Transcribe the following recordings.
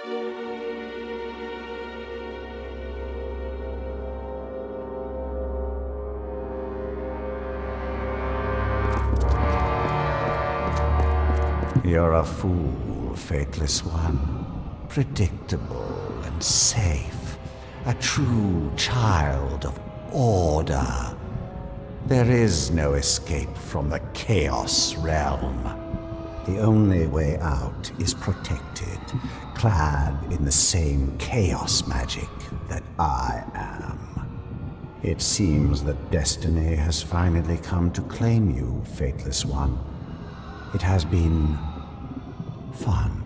You're a fool, Faithless One. Predictable and safe. A true child of order. There is no escape from the Chaos Realm. The only way out is protected, clad in the same chaos magic that I am. It seems that destiny has finally come to claim you, Faithless One. It has been fun.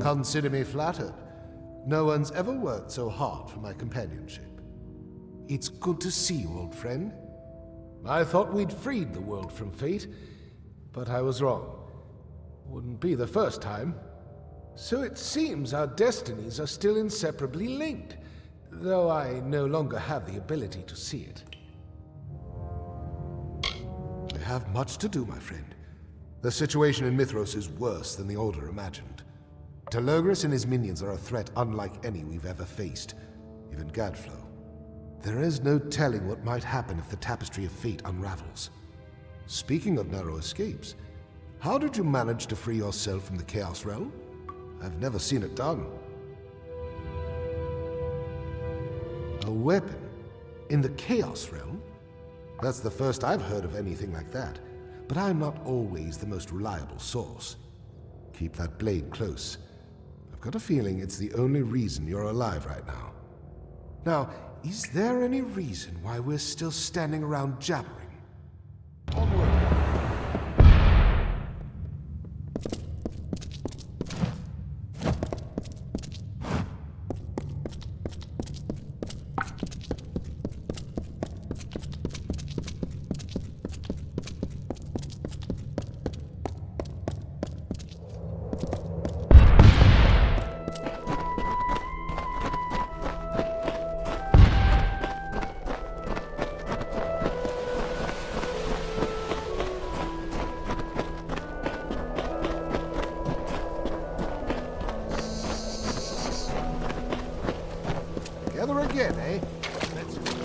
Consider me flattered. No one's ever worked so hard for my companionship. It's good to see you, old friend. I thought we'd freed the world from fate, but I was wrong. Wouldn't be the first time. So it seems our destinies are still inseparably linked, though I no longer have the ability to see it. I have much to do, my friend. The situation in Mithros is worse than the Order imagined. Telogris and his minions are a threat unlike any we've ever faced, even Gadflow. There is no telling what might happen if the Tapestry of Fate unravels. Speaking of narrow escapes, how did you manage to free yourself from the Chaos Realm? I've never seen it done. A weapon? In the Chaos Realm? That's the first I've heard of anything like that. But I'm not always the most reliable source. Keep that blade close. I've got a feeling it's the only reason you're alive right now. Now, is there any reason why we're still standing around jabbering? Onward! Together again, eh? Let's go.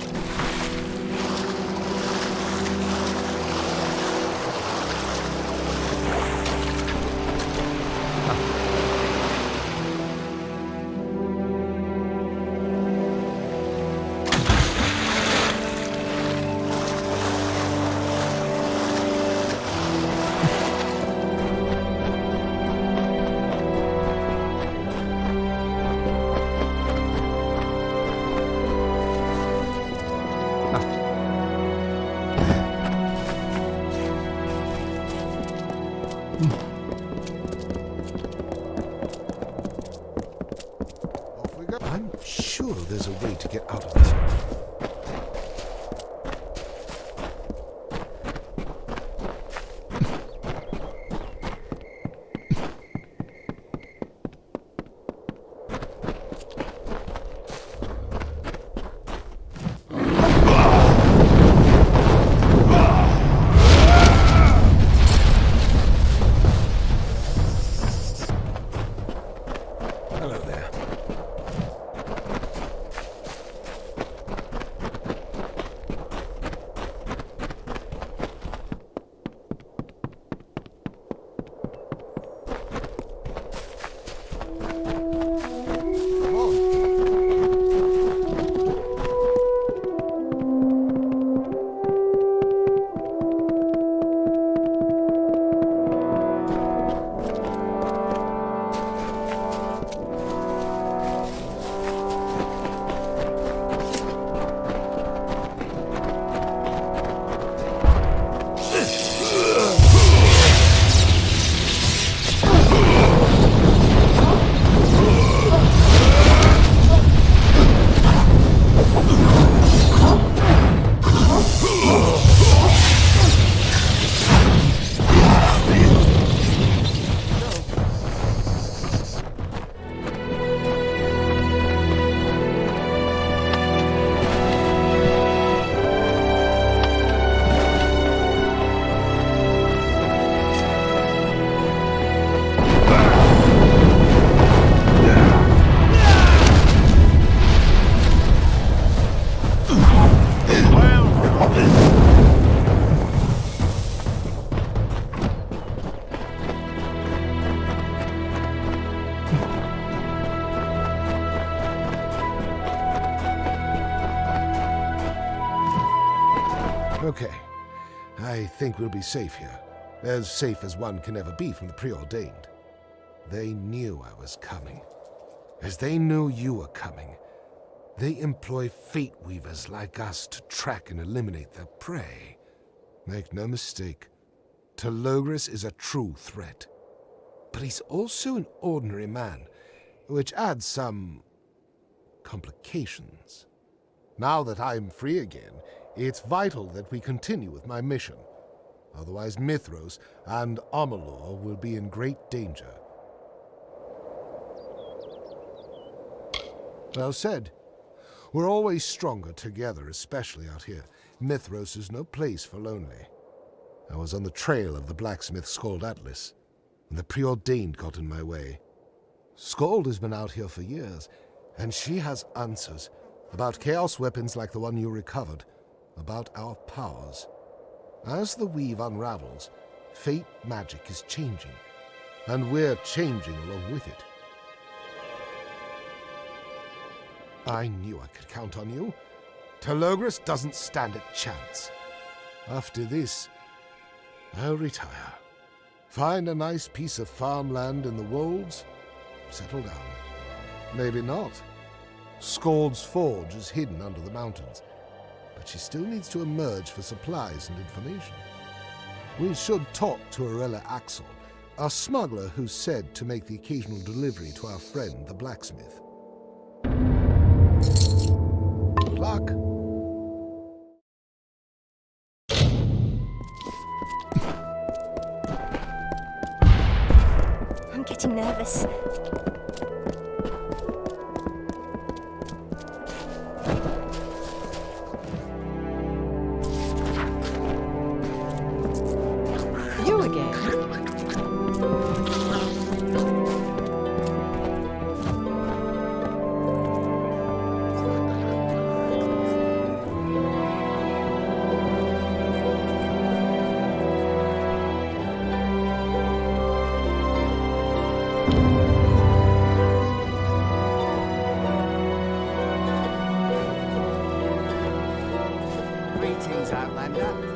Off we go. I'm sure there's a way to get out of this. Hello there. Come on. Okay. I think we'll be safe here. As safe as one can ever be from the preordained. They knew I was coming. As they knew you were coming. They employ fate weavers like us to track and eliminate their prey. Make no mistake, Telogris is a true threat. But he's also an ordinary man, which adds some complications. Now that I'm free again, it's vital that we continue with my mission. Otherwise Mithros and Amalur will be in great danger. Well said. We're always stronger together, especially out here. Mithros is no place for lonely. I was on the trail of the blacksmith Skald Atlas, and the preordained got in my way. Skald has been out here for years, and she has answers about chaos weapons like the one you recovered, about our powers. As the weave unravels, fate magic is changing, and we're changing along with it. I knew I could count on you. Telogris doesn't stand a chance. After this, I'll retire. Find a nice piece of farmland in the wolds, settle down. Maybe not. Scald's Forge is hidden under the mountains, but she still needs to emerge for supplies and information. We should talk to Arella Axel, a smuggler who's said to make the occasional delivery to our friend, the blacksmith. Good luck. I'm getting nervous. You again? Greetings, Outlander.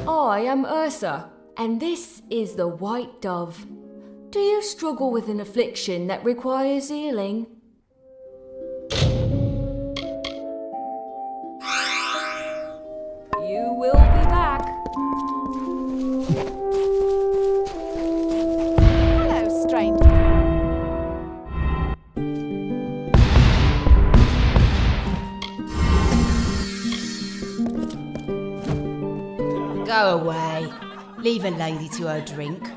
I am Ursa, and this is the White Dove. Do you struggle with an affliction that requires healing? You will be back. Hello, stranger. Go away. Leave a lady to her drink.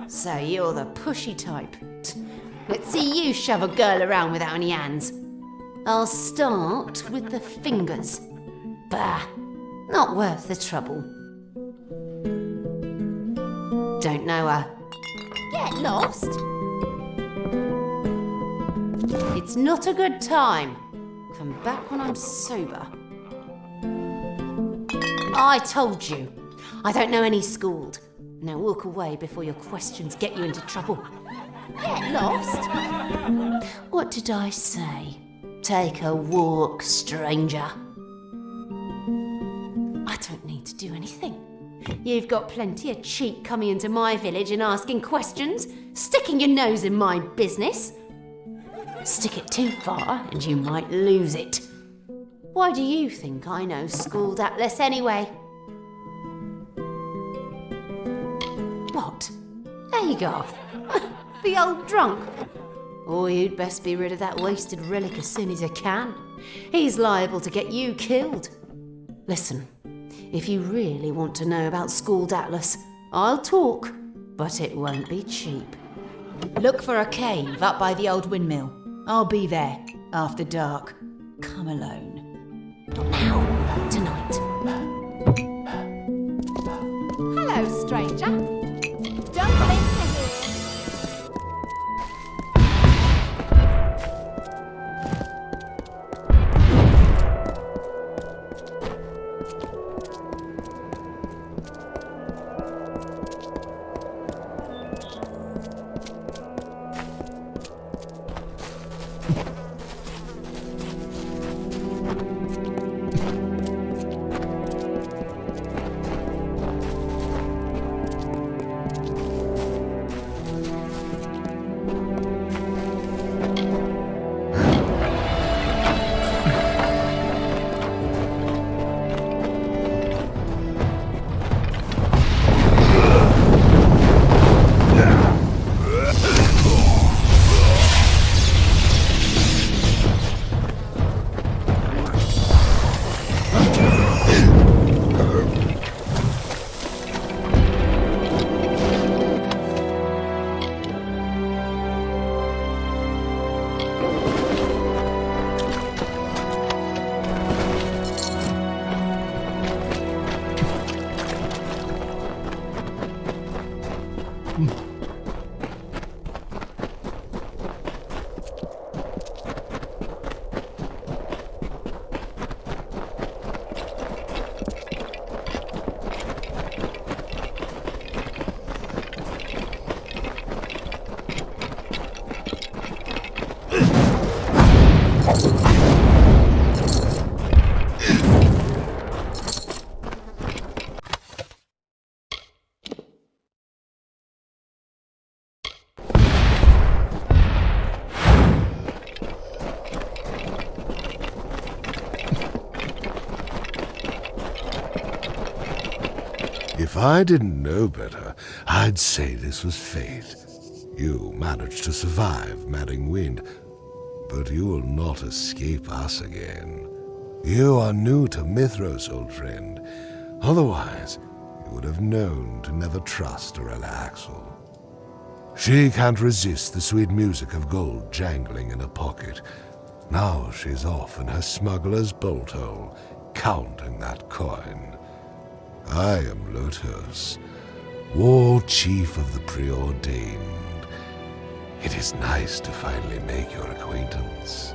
So you're the pushy type. Let's see you shove a girl around without any hands. I'll start with the fingers. Bah, not worth the trouble. Don't know her. Get lost. It's not a good time. Come back when I'm sober. I told you. I don't know any Scald. Now walk away before your questions get you into trouble. Get lost. What did I say? Take a walk, stranger. I don't need to do anything. You've got plenty of cheek coming into my village and asking questions, sticking your nose in my business. Stick it too far and you might lose it. Why do you think I know Scald Atlas anyway? What? Agarth? The old drunk? Oh, you'd best be rid of that wasted relic as soon as you can. He's liable to get you killed. Listen, if you really want to know about Scald Atlas, I'll talk, but it won't be cheap. Look for a cave up by the old windmill. I'll be there, after dark. Come alone. Not now, tonight. Hello, stranger. Don't blink here. If I didn't know better, I'd say this was fate. You managed to survive Madding Wind, but you will not escape us again. You are new to Mithros, old friend. Otherwise, you would have known to never trust Aurelia Axel. She can't resist the sweet music of gold jangling in her pocket. Now she's off in her smuggler's bolt hole, counting that coin. I am Lotus, War Chief of the Preordained. It is nice to finally make your acquaintance.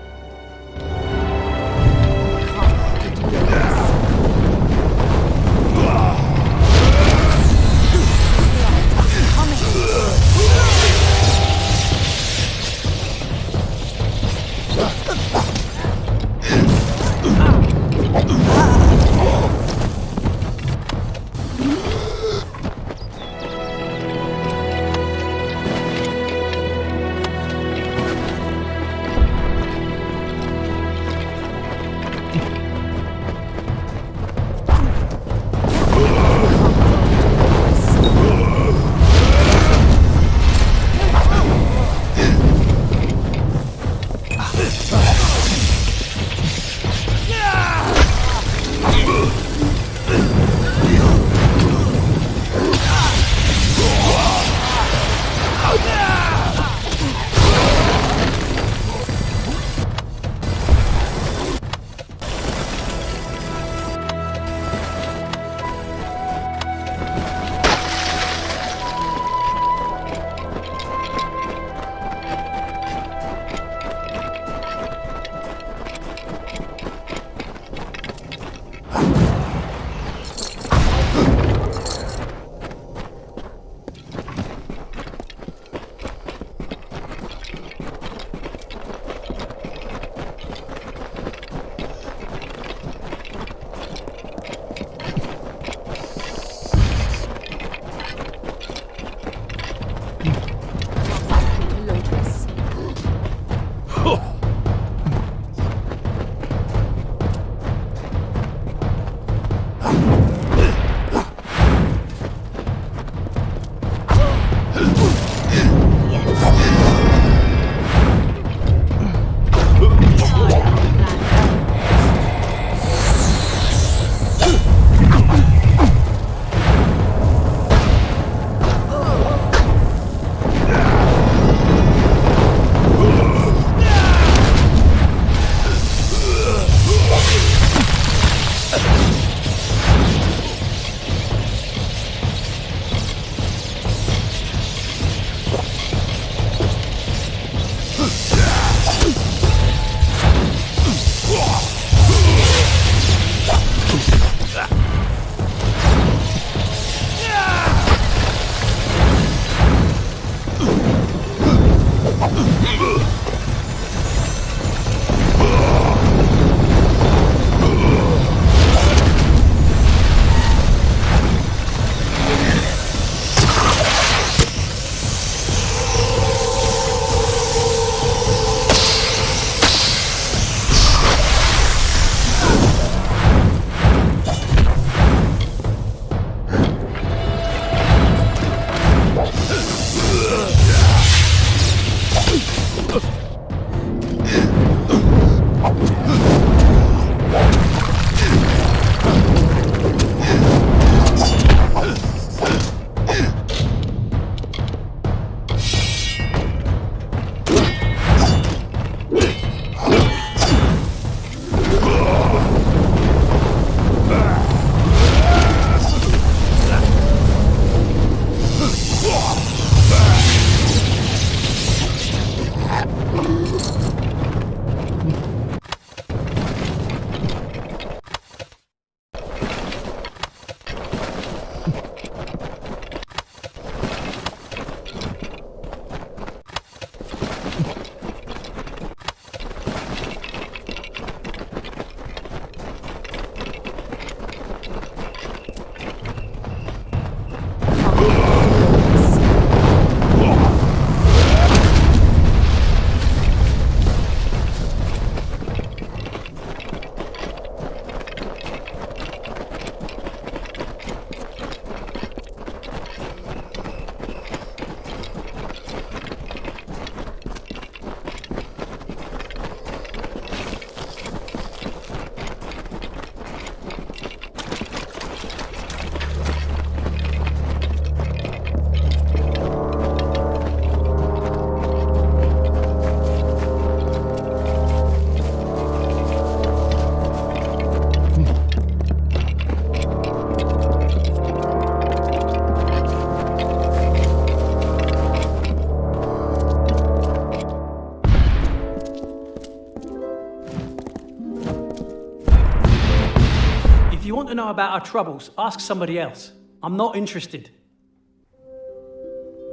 to know about our troubles, ask somebody else. I'm not interested.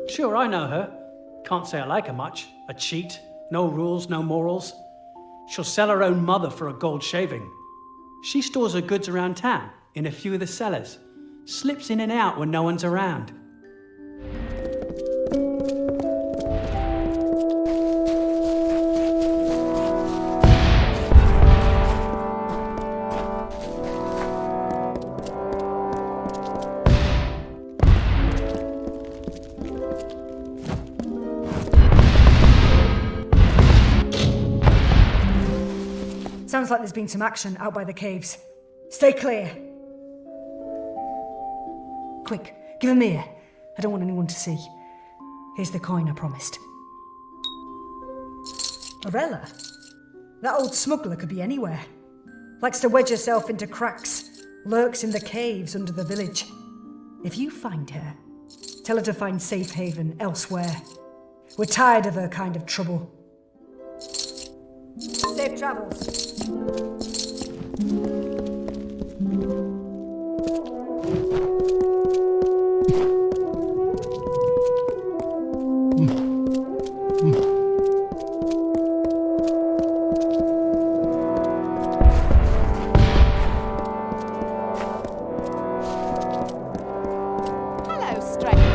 Sure, I know her. Can't say I like her much. A cheat, no rules, no morals. She'll sell her own mother for a gold shaving. She stores her goods around town, in a few of the cellars. Slips in and out when no one's around. Sounds like there's been some action out by the caves. Stay clear. Quick, give him here. I don't want anyone to see. Here's the coin I promised. Orella? That old smuggler could be anywhere. Likes to wedge herself into cracks. Lurks in the caves under the village. If you find her, tell her to find safe haven elsewhere. We're tired of her kind of trouble. Safe travels. Hello, stranger.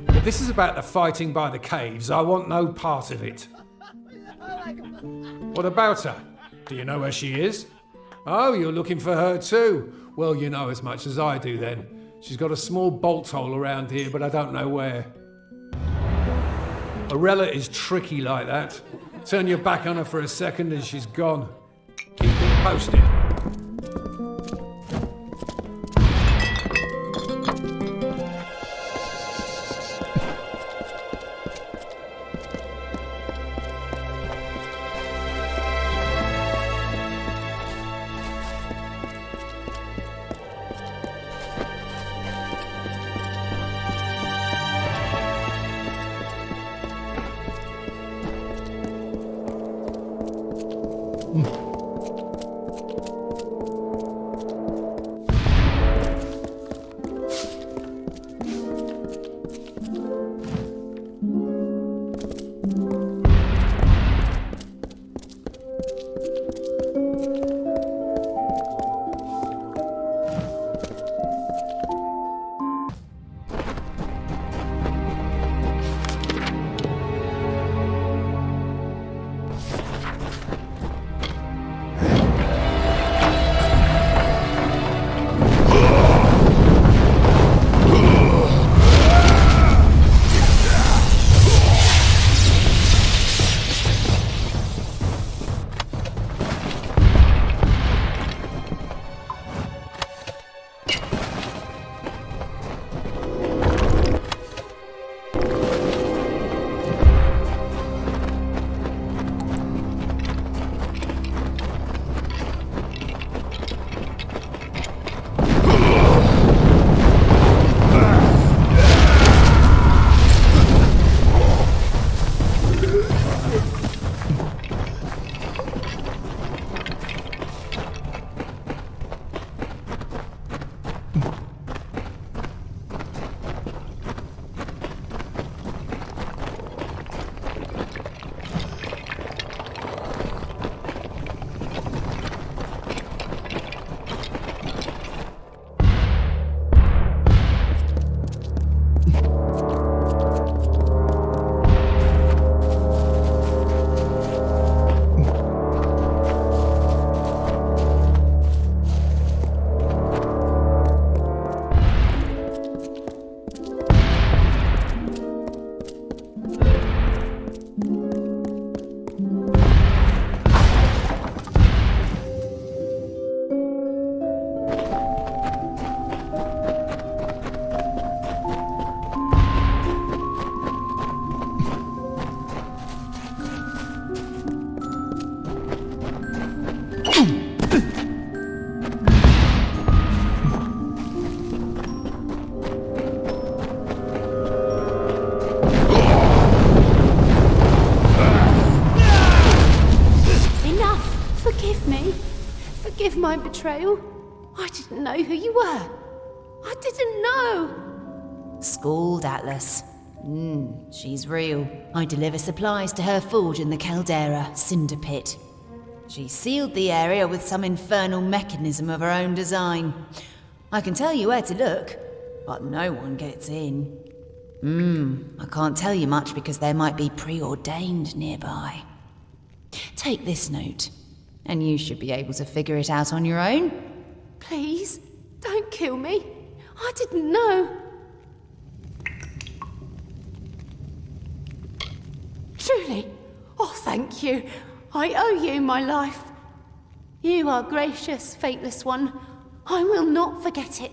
If this is about the fighting by the caves, I want no part of it. What about her? Do you know where she is? Oh, you're looking for her too? Well, you know as much as I do then. She's got a small bolt hole around here, but I don't know where. Orella is tricky like that. Turn your back on her for a second and she's gone. Keep me posted. Forgive my betrayal. I didn't know who you were. I didn't know. Schooled Atlas. She's real. I deliver supplies to her forge in the Caldera, Cinder Pit. She sealed the area with some infernal mechanism of her own design. I can tell you where to look, but no one gets in. I can't tell you much because there might be preordained nearby. Take this note, and you should be able to figure it out on your own. Please, don't kill me. I didn't know. Truly. Oh, thank you. I owe you my life. You are gracious, Fateless One. I will not forget it.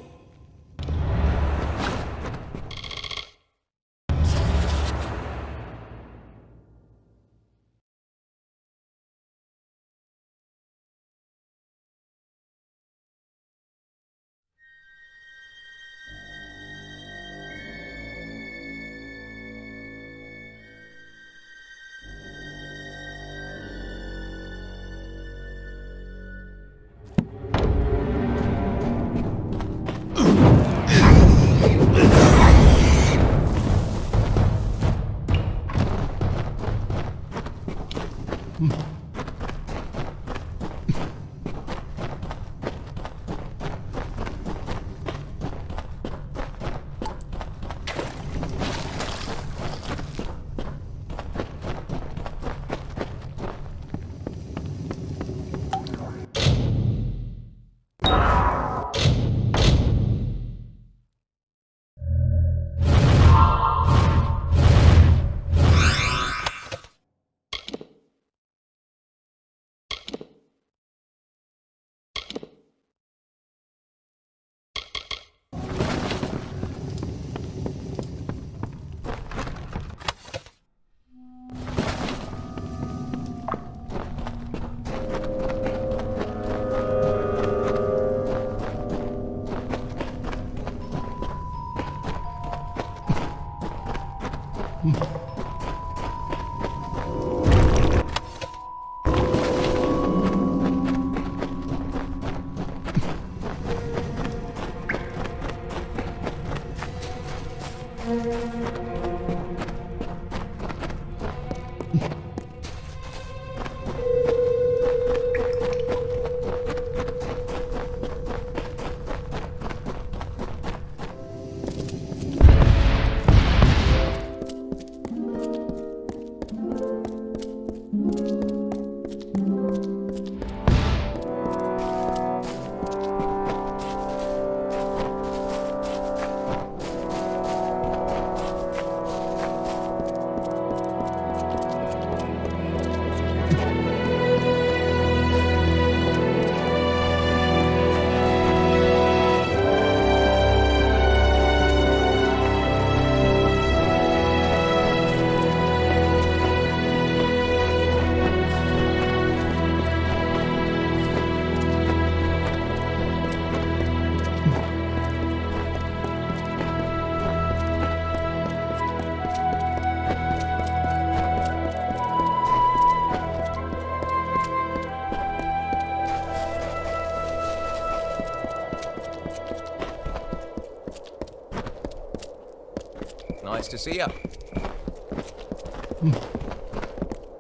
Nice to see you.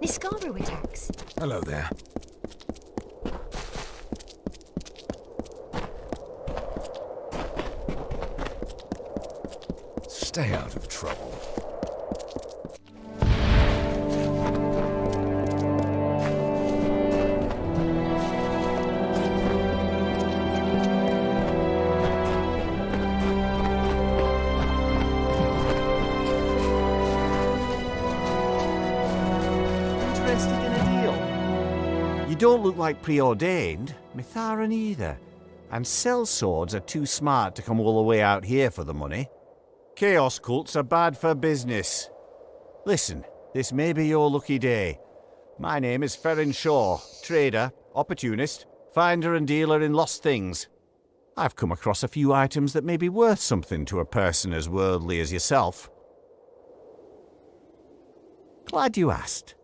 Niskaru attacks. Hello there. Stay out of trouble. You don't look like preordained. Mitharan either. And sellswords are too smart to come all the way out here for the money. Chaos cults are bad for business. Listen, this may be your lucky day. My name is Ferrin Shaw, trader, opportunist, finder and dealer in lost things. I've come across a few items that may be worth something to a person as worldly as yourself. Glad you asked.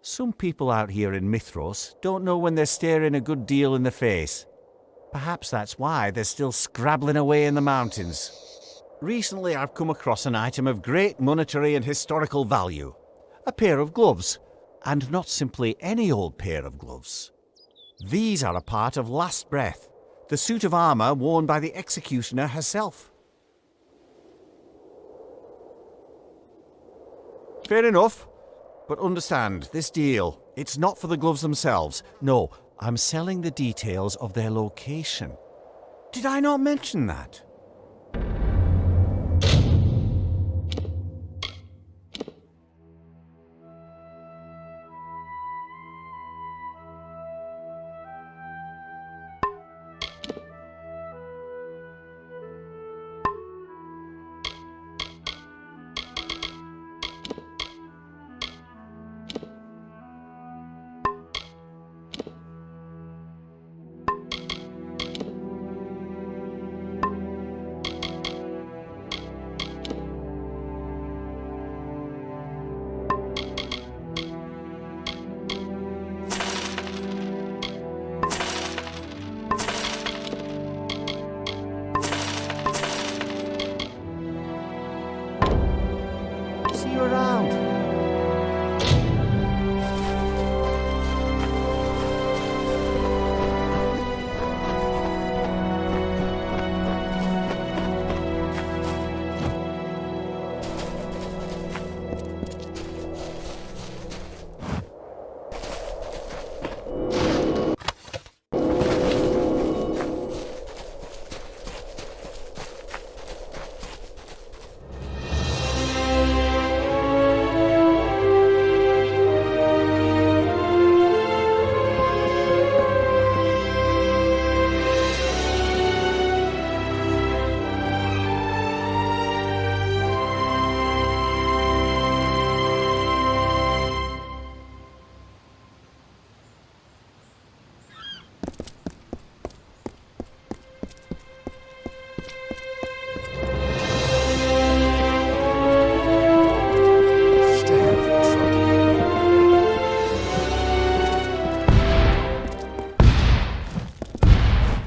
Some people out here in Mithros don't know when they're staring a good deal in the face. Perhaps that's why they're still scrabbling away in the mountains. Recently, I've come across an item of great monetary and historical value. A pair of gloves. And not simply any old pair of gloves. These are a part of Last Breath, the suit of armour worn by the executioner herself. Fair enough. But understand, this deal, it's not for the gloves themselves. No, I'm selling the details of their location. Did I not mention that?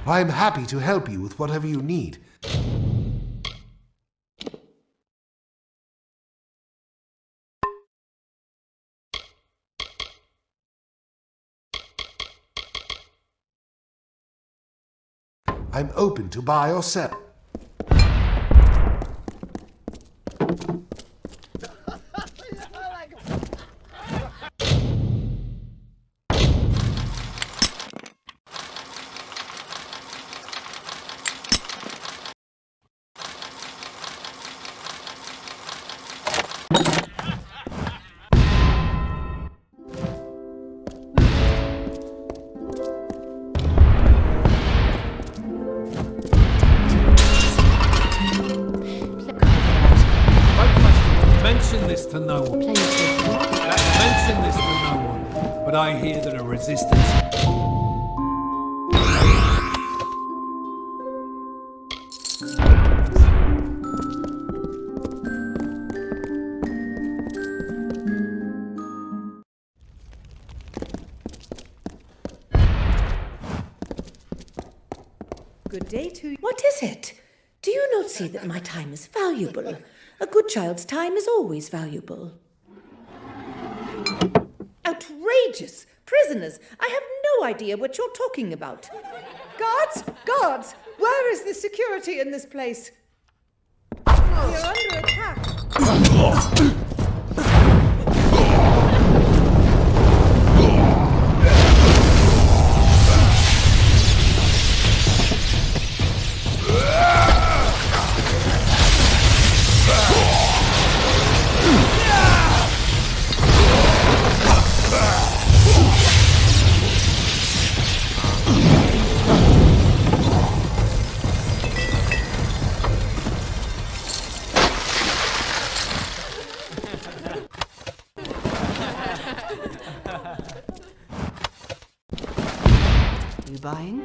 I'm happy to help you with whatever you need. I'm open to buy or sell. Mention this to no one. Mention this to no one. But I hear that a resistance. Good day to you. What is it? Do you not see that my time is valuable? A good child's time is always valuable. Outrageous! Prisoners! I have no idea what you're talking about. Guards! Guards! Where is the security in this place? We are under attack. You buying?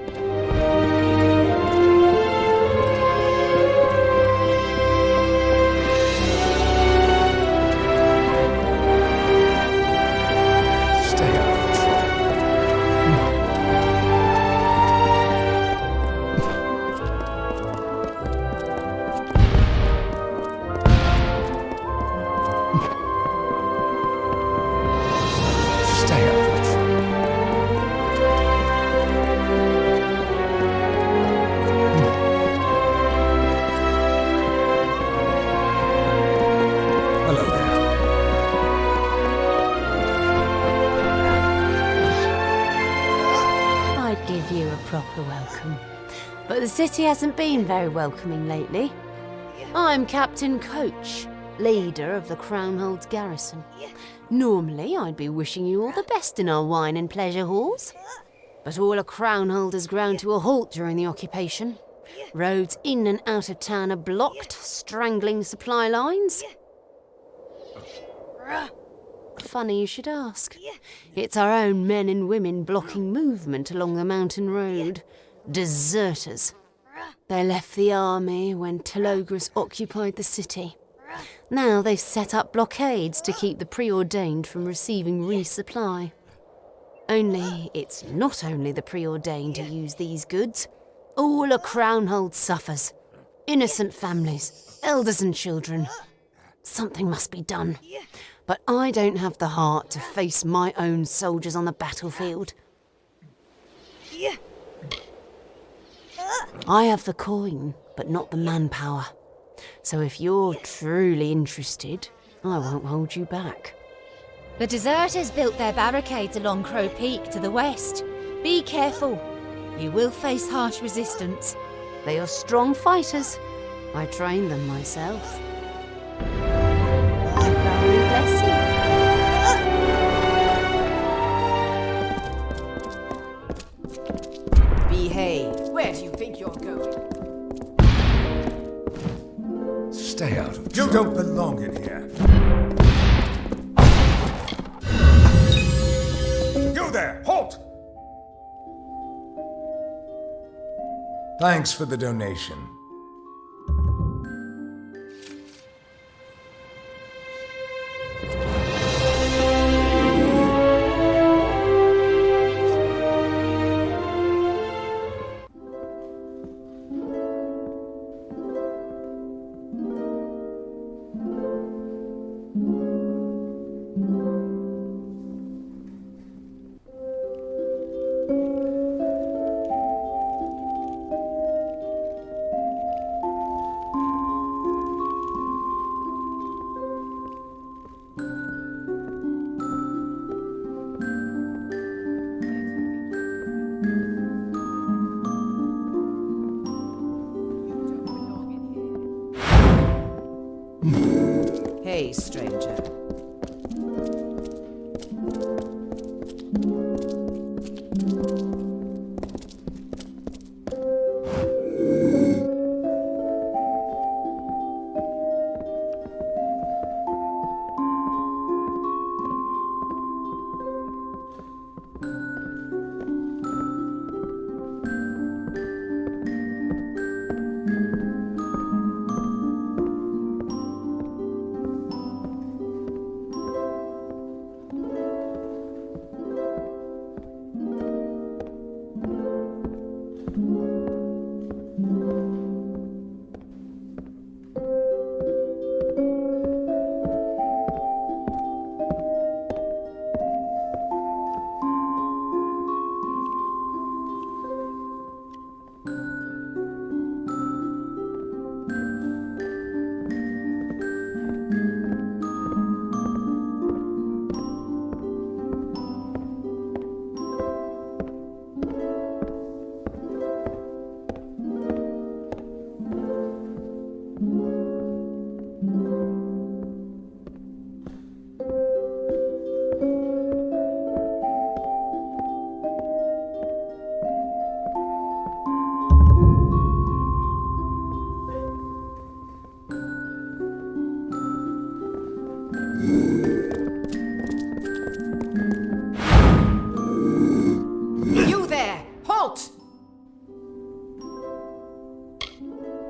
Stay out of trouble. proper welcome. But the city hasn't been very welcoming lately. I'm Captain Coach, leader of the Crownhold's garrison. Normally, I'd be wishing you all the best in our wine and pleasure halls. But all of Crownhold has ground to a halt during the occupation. Roads in and out of town are blocked, strangling supply lines. Funny you should ask. It's our own men and women blocking movement along the mountain road. Deserters. They left the army when Telogris occupied the city. Now they've set up blockades to keep the preordained from receiving resupply. Only it's not only the preordained who use these goods. All a Crownhold suffers. Innocent families, elders and children. Something must be done. But I don't have the heart to face my own soldiers on the battlefield. I have the coin, but not the manpower. So if you're truly interested, I won't hold you back. The deserters built their barricades along Crow Peak to the west. Be careful. You will face harsh resistance. They are strong fighters. I trained them myself. Bless you. Behave. Where do you think you're going? Stay out of trouble. You don't belong in here. You there! Halt! Thanks for the donation. Hey, stranger.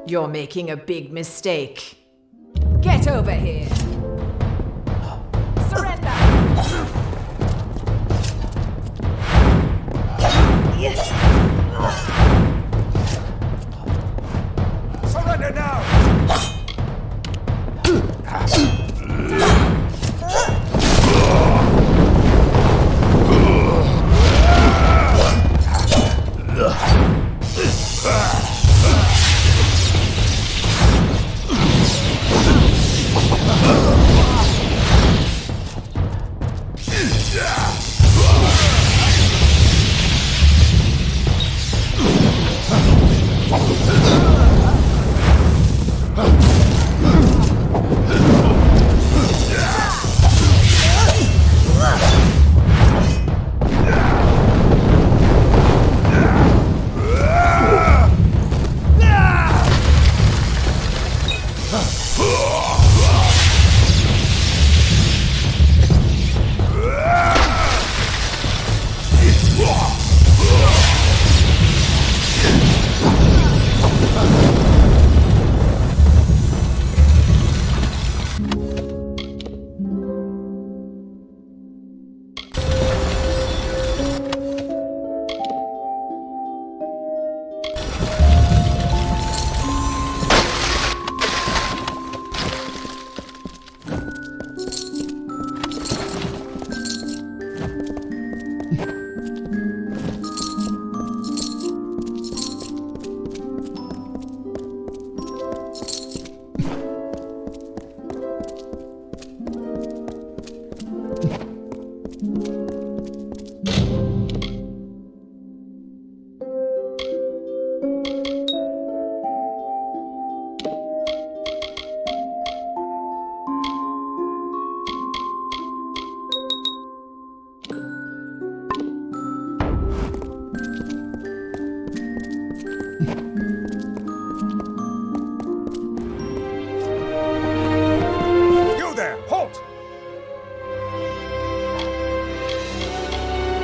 You're making a big mistake. Get over here. Surrender. Surrender now.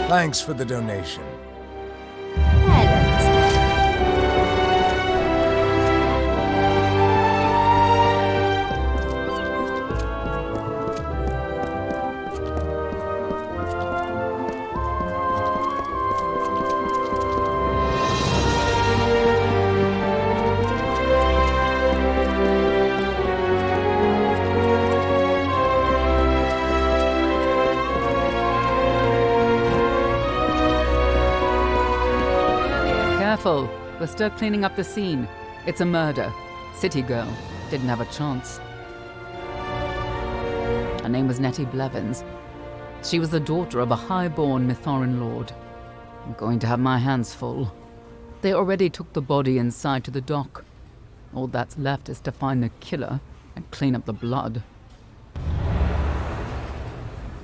Thanks for the donation. Careful. We're still cleaning up the scene. It's a murder. City girl. Didn't have a chance. Her name was Nettie Blevins. She was the daughter of a high-born Mithoran lord. I'm going to have my hands full. They already took the body inside to the dock. All that's left is to find the killer and clean up the blood.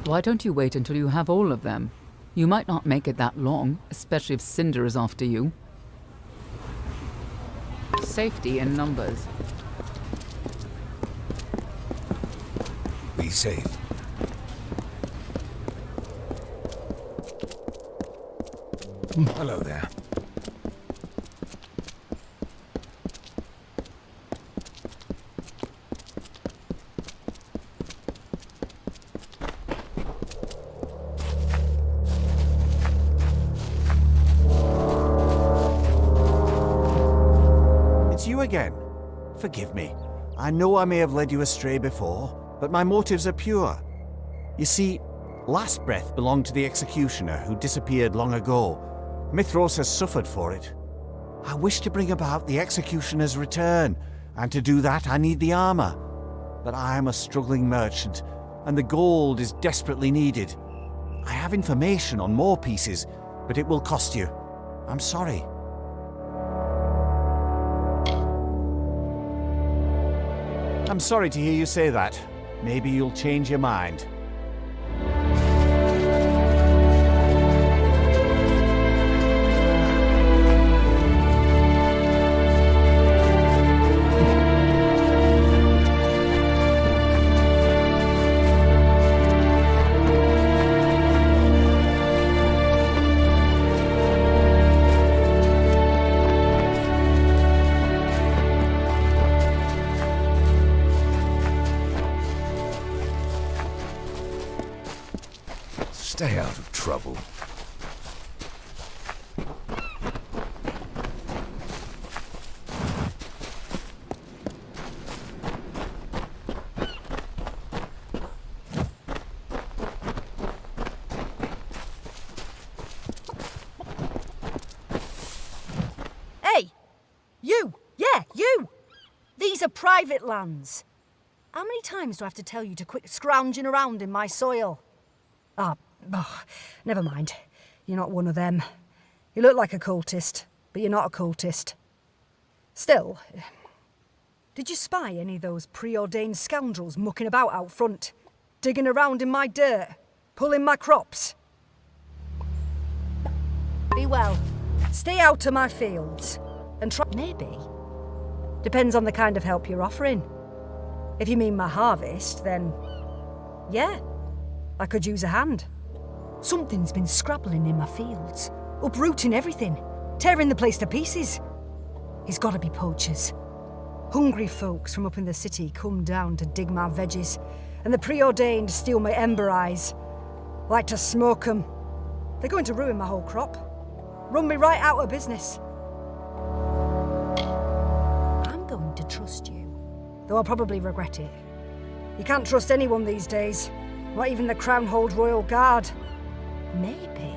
Why don't you wait until you have all of them? You might not make it that long, especially if Cinder is after you. Safety in numbers. Be safe. Hello there. You again. Forgive me. I know I may have led you astray before, but my motives are pure. You see, Last Breath belonged to the executioner who disappeared long ago. Mithros has suffered for it. I wish to bring about the executioner's return, and to do that I need the armor. But I am a struggling merchant, and the gold is desperately needed. I have information on more pieces, but it will cost you. I'm sorry. I'm sorry to hear you say that. Maybe you'll change your mind. Stay out of trouble. Hey! You! Yeah, you! These are private lands. How many times do I have to tell you to quit scrounging around in my soil? Oh, never mind. You're not one of them. You look like a cultist, but you're not a cultist. Still, did you spy any of those preordained scoundrels mucking about out front? Digging around in my dirt? Pulling my crops? Be well. Stay out of my fields. And try... Maybe. Depends on the kind of help you're offering. If you mean my harvest, then... yeah, I could use a hand. Something's been scrabbling in my fields, uprooting everything, tearing the place to pieces. It's gotta be poachers. Hungry folks from up in the city come down to dig my veggies, and the preordained steal my ember eyes. Like to smoke 'em. They're going to ruin my whole crop. Run me right out of business. I'm going to trust you, though I'll probably regret it. You can't trust anyone these days, not even the Crownhold Royal Guard. Maybe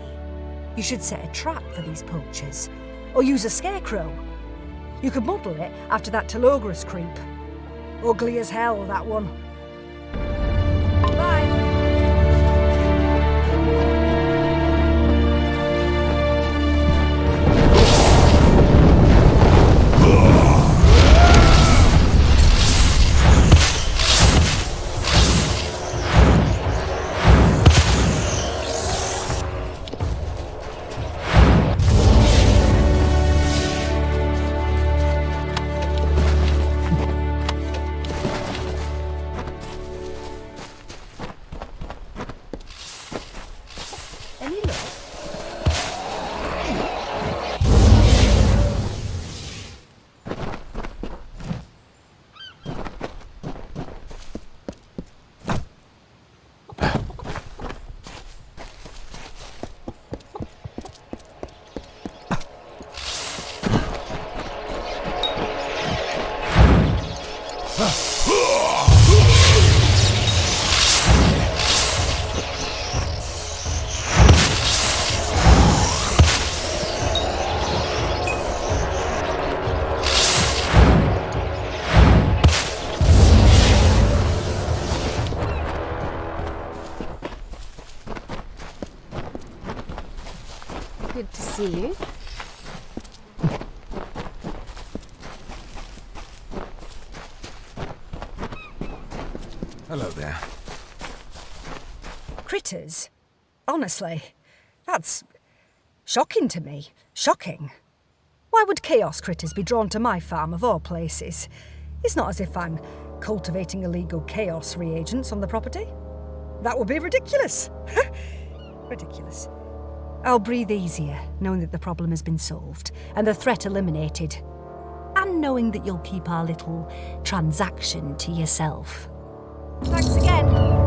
you should set a trap for these poachers, or use a scarecrow. You could model it after that Telogris creep. Ugly as hell, that one. Bye. Good to see you. Hello there. Critters? Honestly, that's shocking to me. Shocking. Why would chaos critters be drawn to my farm of all places? It's not as if I'm cultivating illegal chaos reagents on the property. That would be ridiculous. Ridiculous. I'll breathe easier knowing that the problem has been solved and the threat eliminated. And knowing that you'll keep our little transaction to yourself. Thanks again.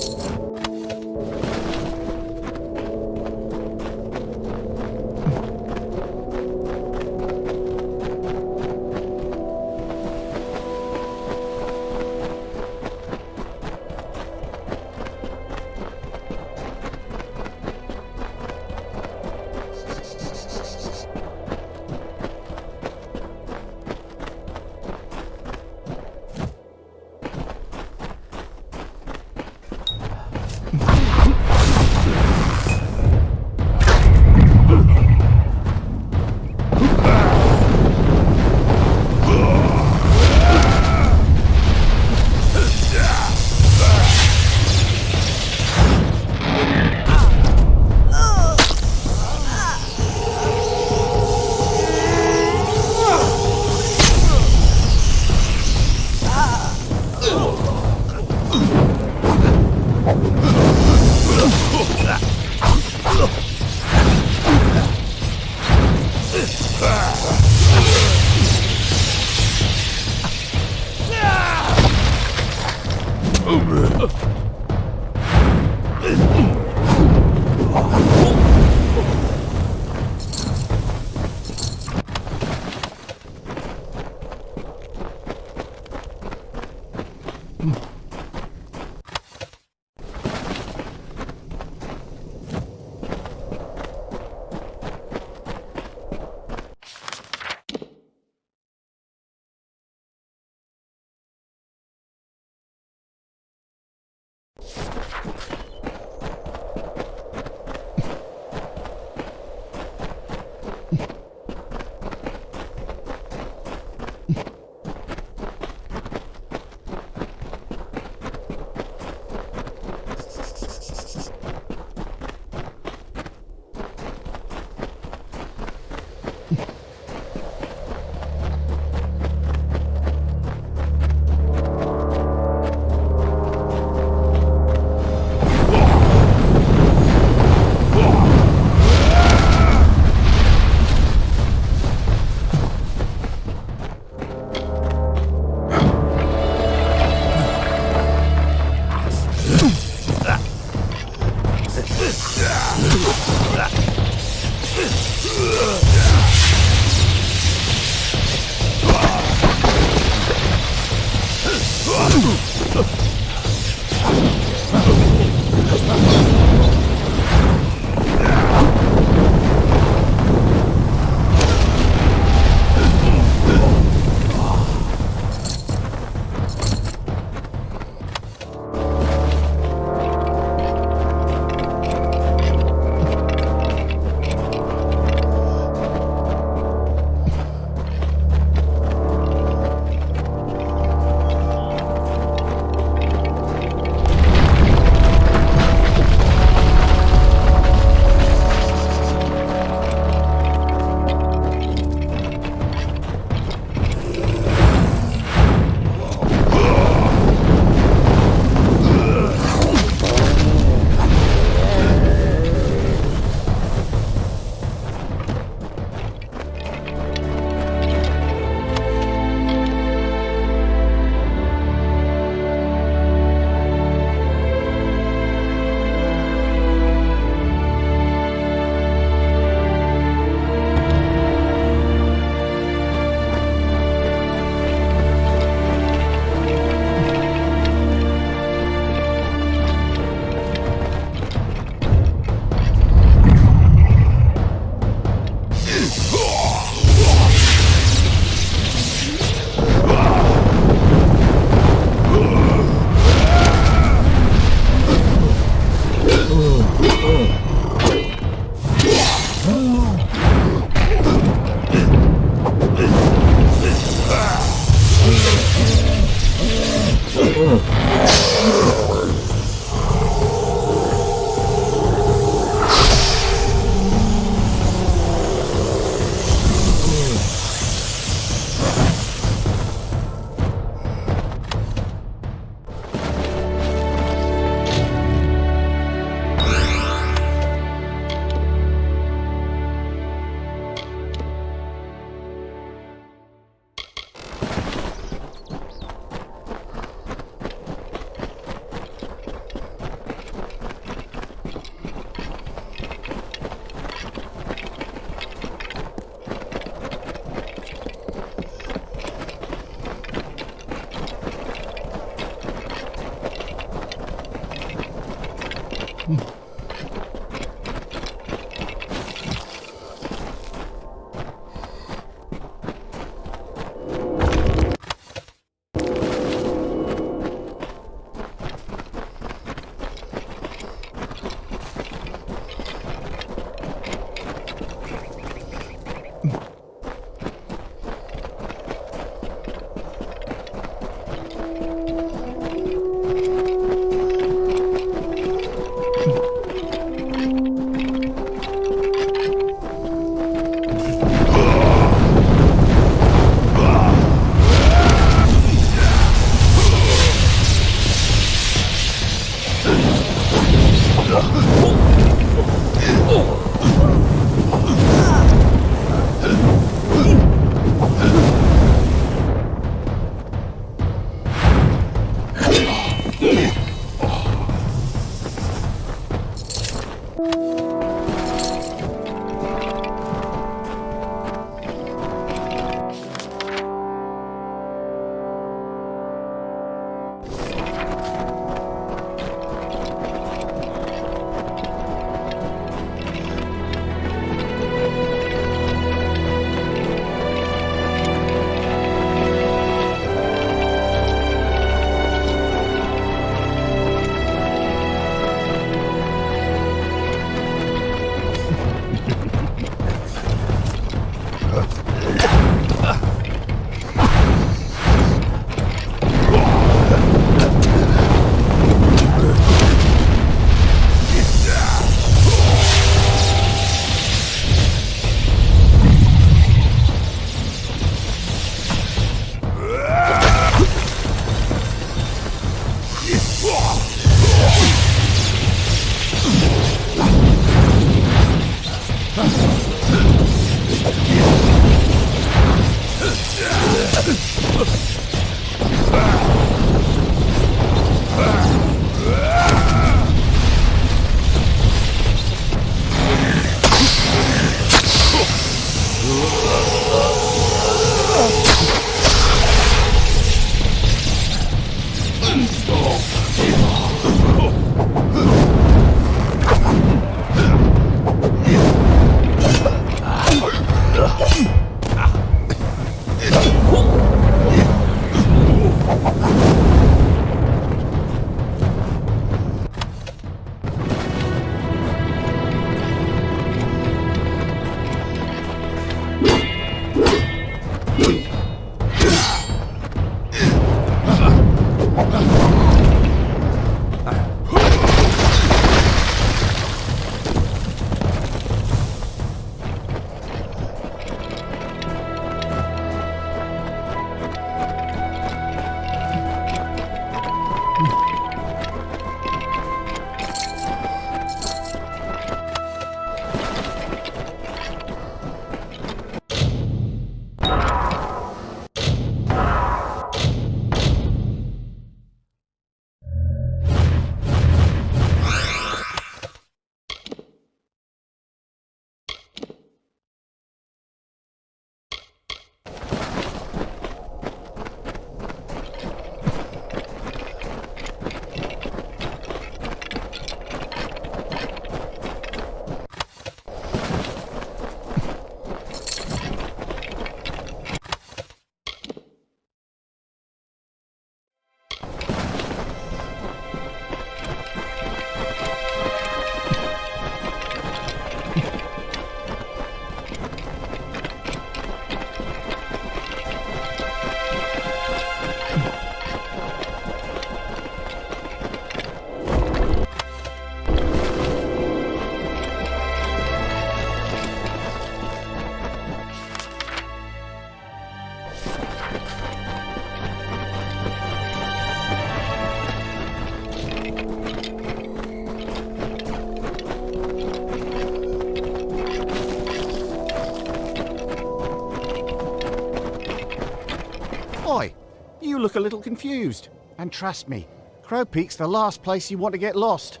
You look a little confused. And trust me, Crow Peak's the last place you want to get lost.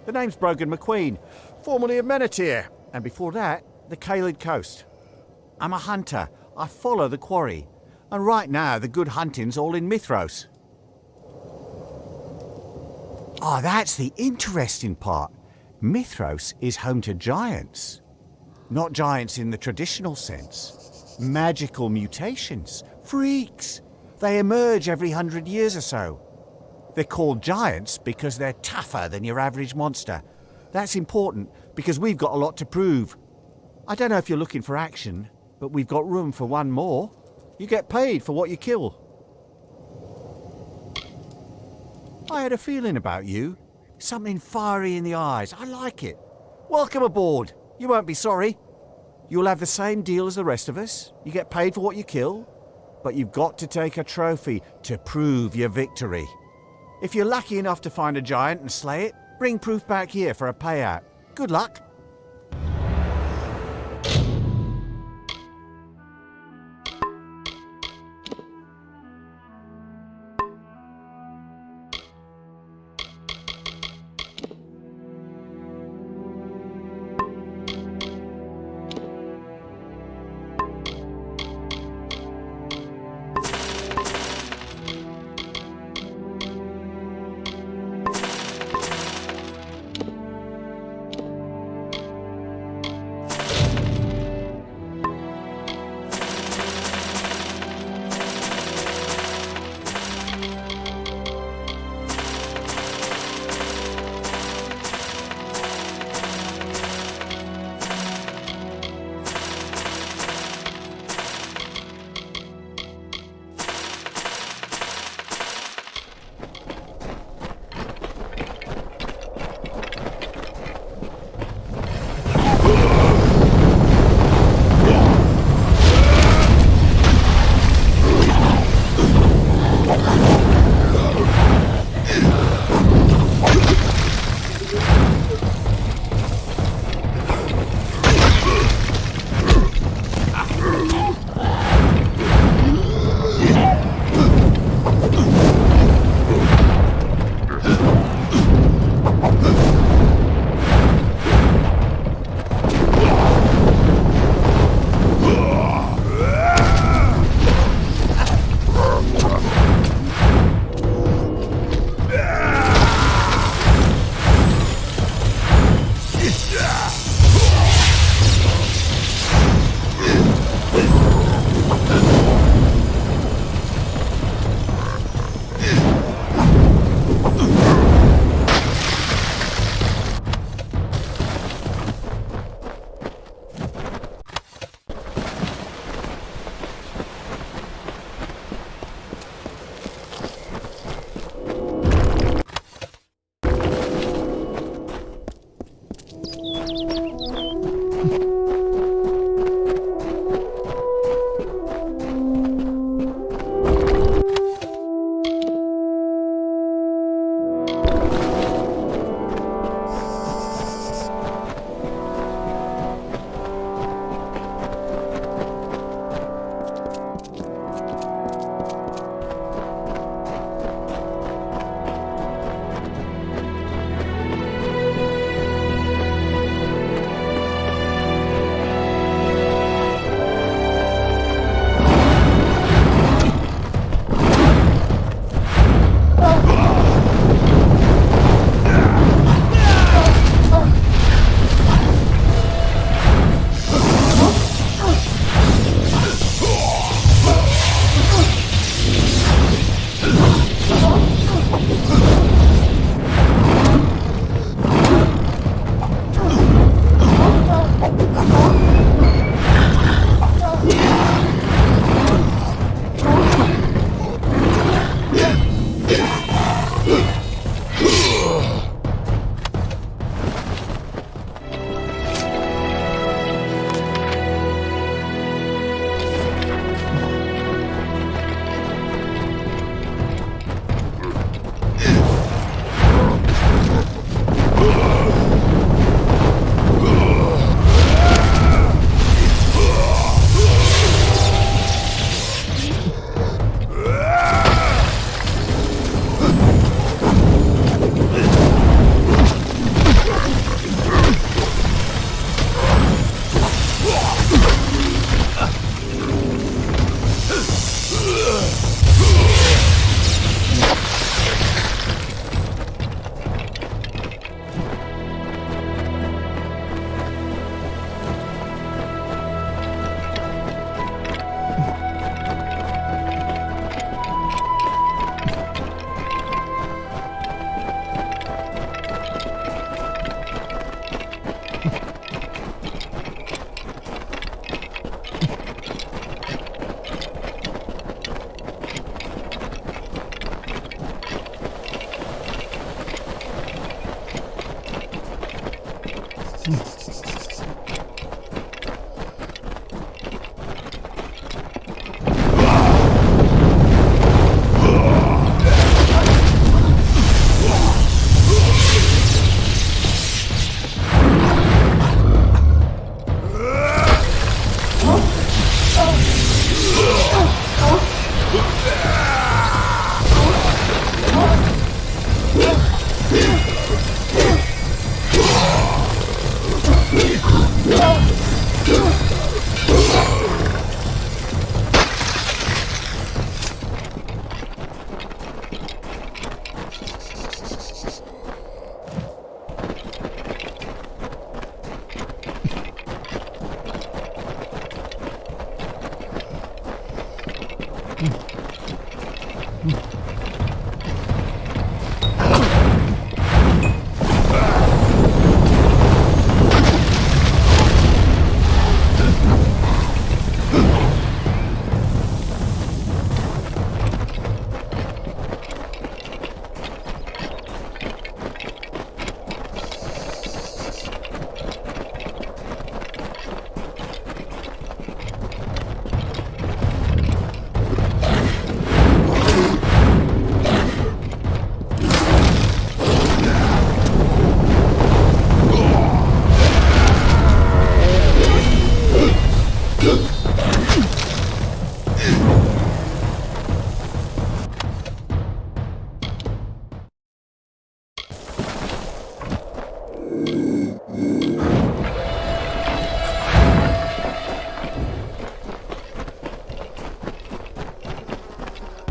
The name's Brogan McQueen, formerly of Maneater, and before that, the Caelid Coast. I'm a hunter. I follow the quarry. And right now, the good hunting's all in Mithros. Oh, that's the interesting part. Mithros is home to giants. Not giants in the traditional sense. Magical mutations. Freaks. They emerge every 100 years or so. They're called giants because they're tougher than your average monster. That's important because we've got a lot to prove. I don't know if you're looking for action, but we've got room for one more. You get paid for what you kill. I had a feeling about you. Something fiery in the eyes. I like it. Welcome aboard. You won't be sorry. You'll have the same deal as the rest of us. You get paid for what you kill, but you've got to take a trophy to prove your victory. If you're lucky enough to find a giant and slay it, bring proof back here for a payout. Good luck.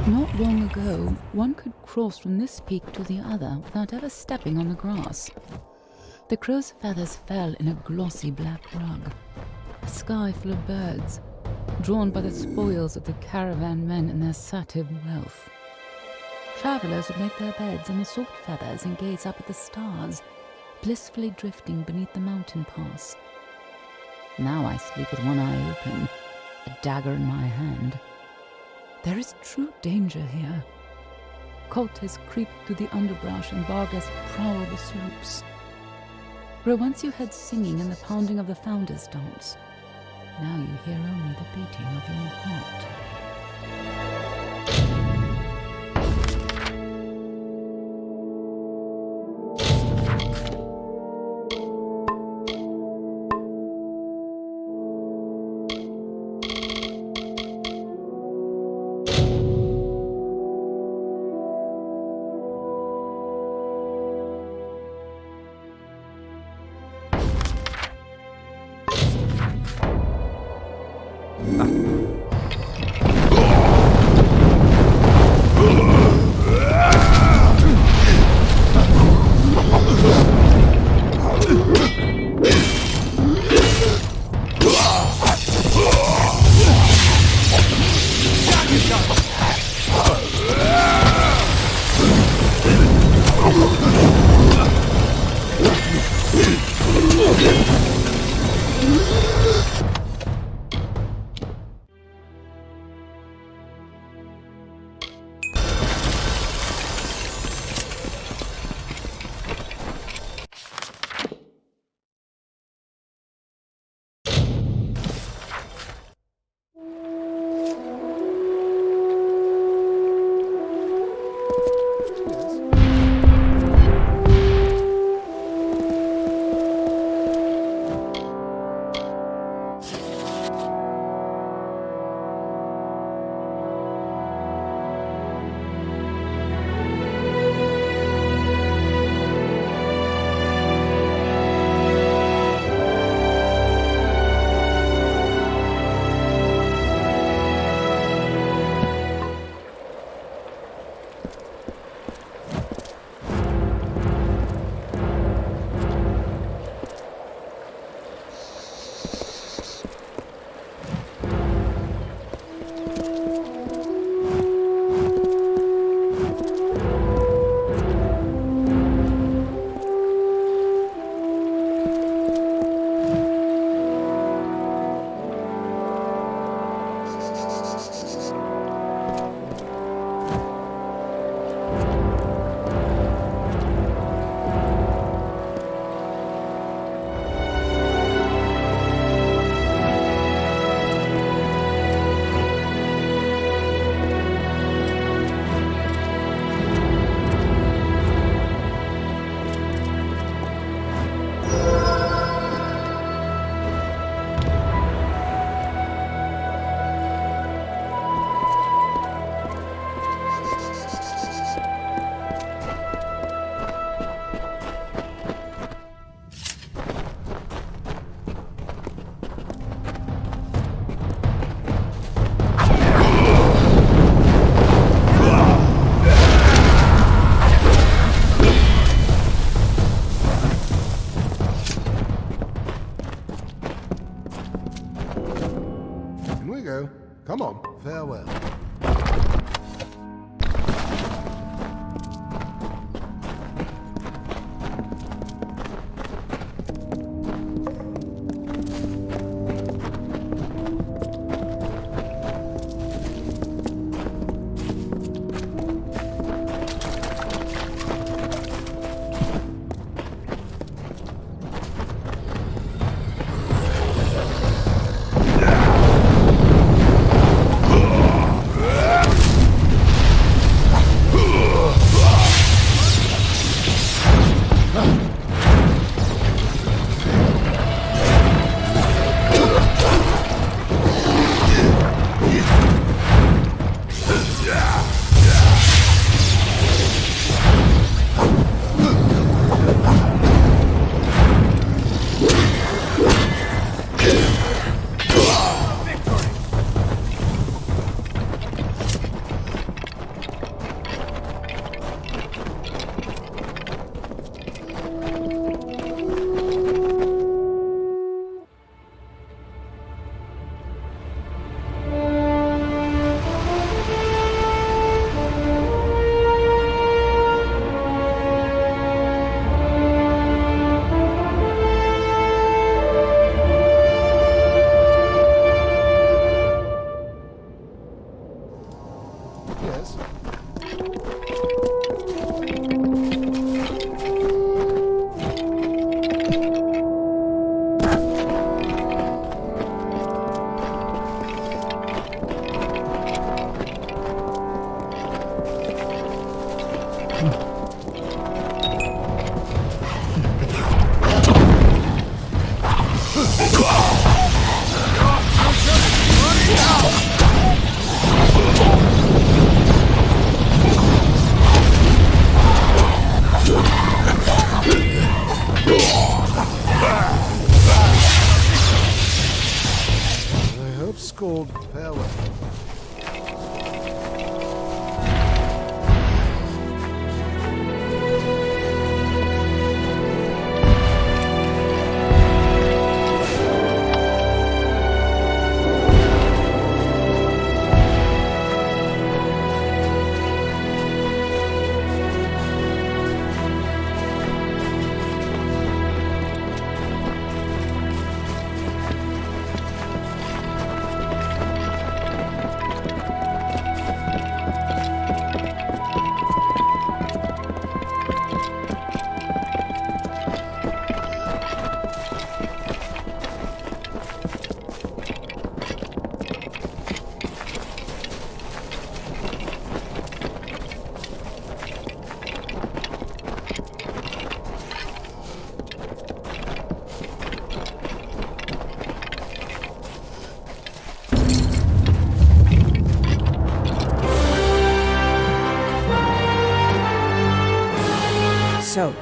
Not long ago, one could cross from this peak to the other without ever stepping on the grass. The crow's feathers fell in a glossy black rug, a sky full of birds, drawn by the spoils of the caravan men and their sative wealth. Travellers would make their beds on the soft feathers and gaze up at the stars, blissfully drifting beneath the mountain pass. Now I sleep with one eye open, a dagger in my hand. There is true danger here. Cultists creep through the underbrush and Vargas prowl the slopes. Where once you heard singing and the pounding of the founder's dance, now you hear only the beating of your heart. called farewell. So,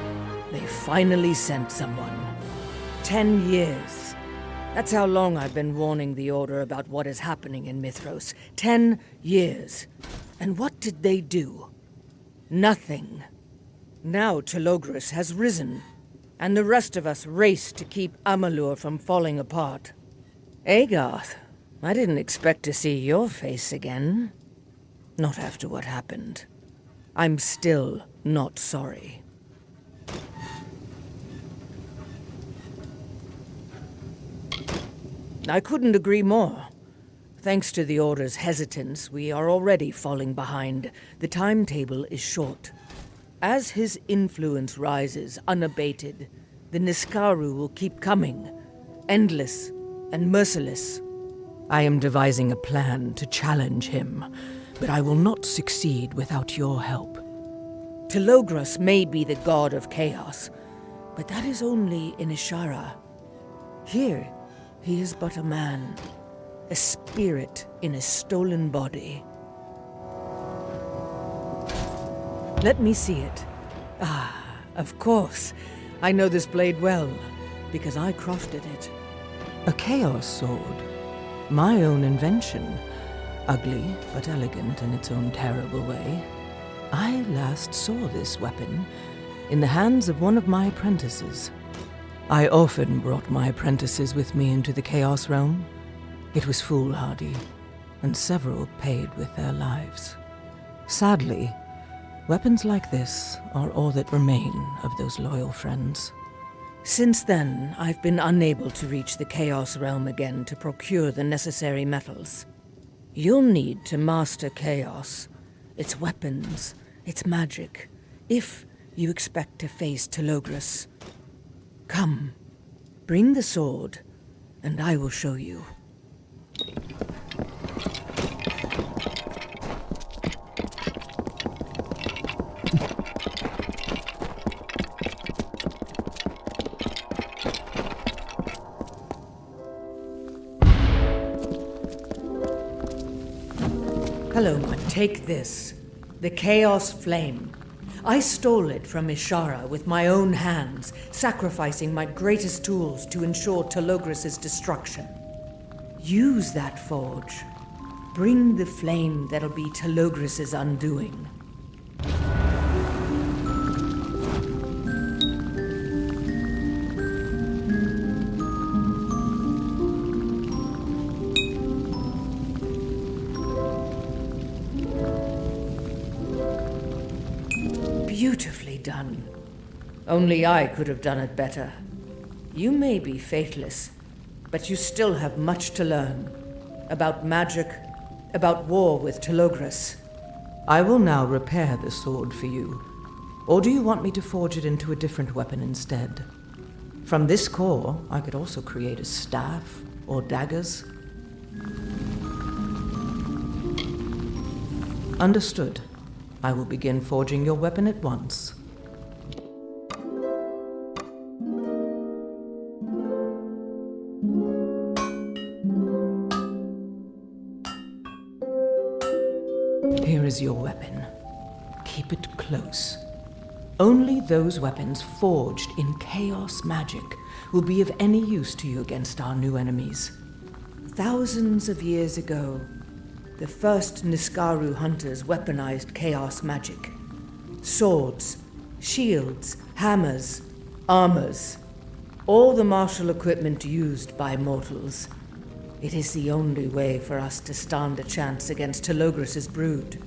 they finally sent someone. 10 years. That's how long I've been warning the Order about what is happening in Mithros. 10 years. And what did they do? Nothing. Now Telogris has risen, and the rest of us race to keep Amalur from falling apart. Agarth, I didn't expect to see your face again. Not after what happened. I'm still not sorry. I couldn't agree more. Thanks to the Order's hesitance, we are already falling behind. The timetable is short. As his influence rises unabated, the Niskaru will keep coming, endless and merciless. I am devising a plan to challenge him, but I will not succeed without your help. Telogris may be the god of chaos, but that is only in Ishara. Here, he is but a man, a spirit in a stolen body. Let me see it. Ah, of course. I know this blade well, because I crafted it. A chaos sword. My own invention. Ugly, but elegant in its own terrible way. I last saw this weapon in the hands of one of my apprentices. I often brought my apprentices with me into the Chaos Realm. It was foolhardy, and several paid with their lives. Sadly, weapons like this are all that remain of those loyal friends. Since then, I've been unable to reach the Chaos Realm again to procure the necessary metals. You'll need to master Chaos, its weapons, its magic, if you expect to face Telogris. Come, bring the sword, and I will show you. Hello, take this. The Chaos Flame. I stole it from Ishara with my own hands, sacrificing my greatest tools to ensure Telogris' destruction. Use that forge. Bring the flame that'll be Telogris' undoing. Beautifully done. Only I could have done it better. You may be faithless, but you still have much to learn. About magic, about war with Telogris. I will now repair the sword for you. Or do you want me to forge it into a different weapon instead? From this core, I could also create a staff or daggers. Understood. I will begin forging your weapon at once. Here is your weapon. Keep it close. Only those weapons forged in chaos magic will be of any use to you against our new enemies. Thousands of years ago, the first Niskaru hunters weaponized chaos magic. Swords, shields, hammers, armors, all the martial equipment used by mortals. It is the only way for us to stand a chance against Telogris' brood.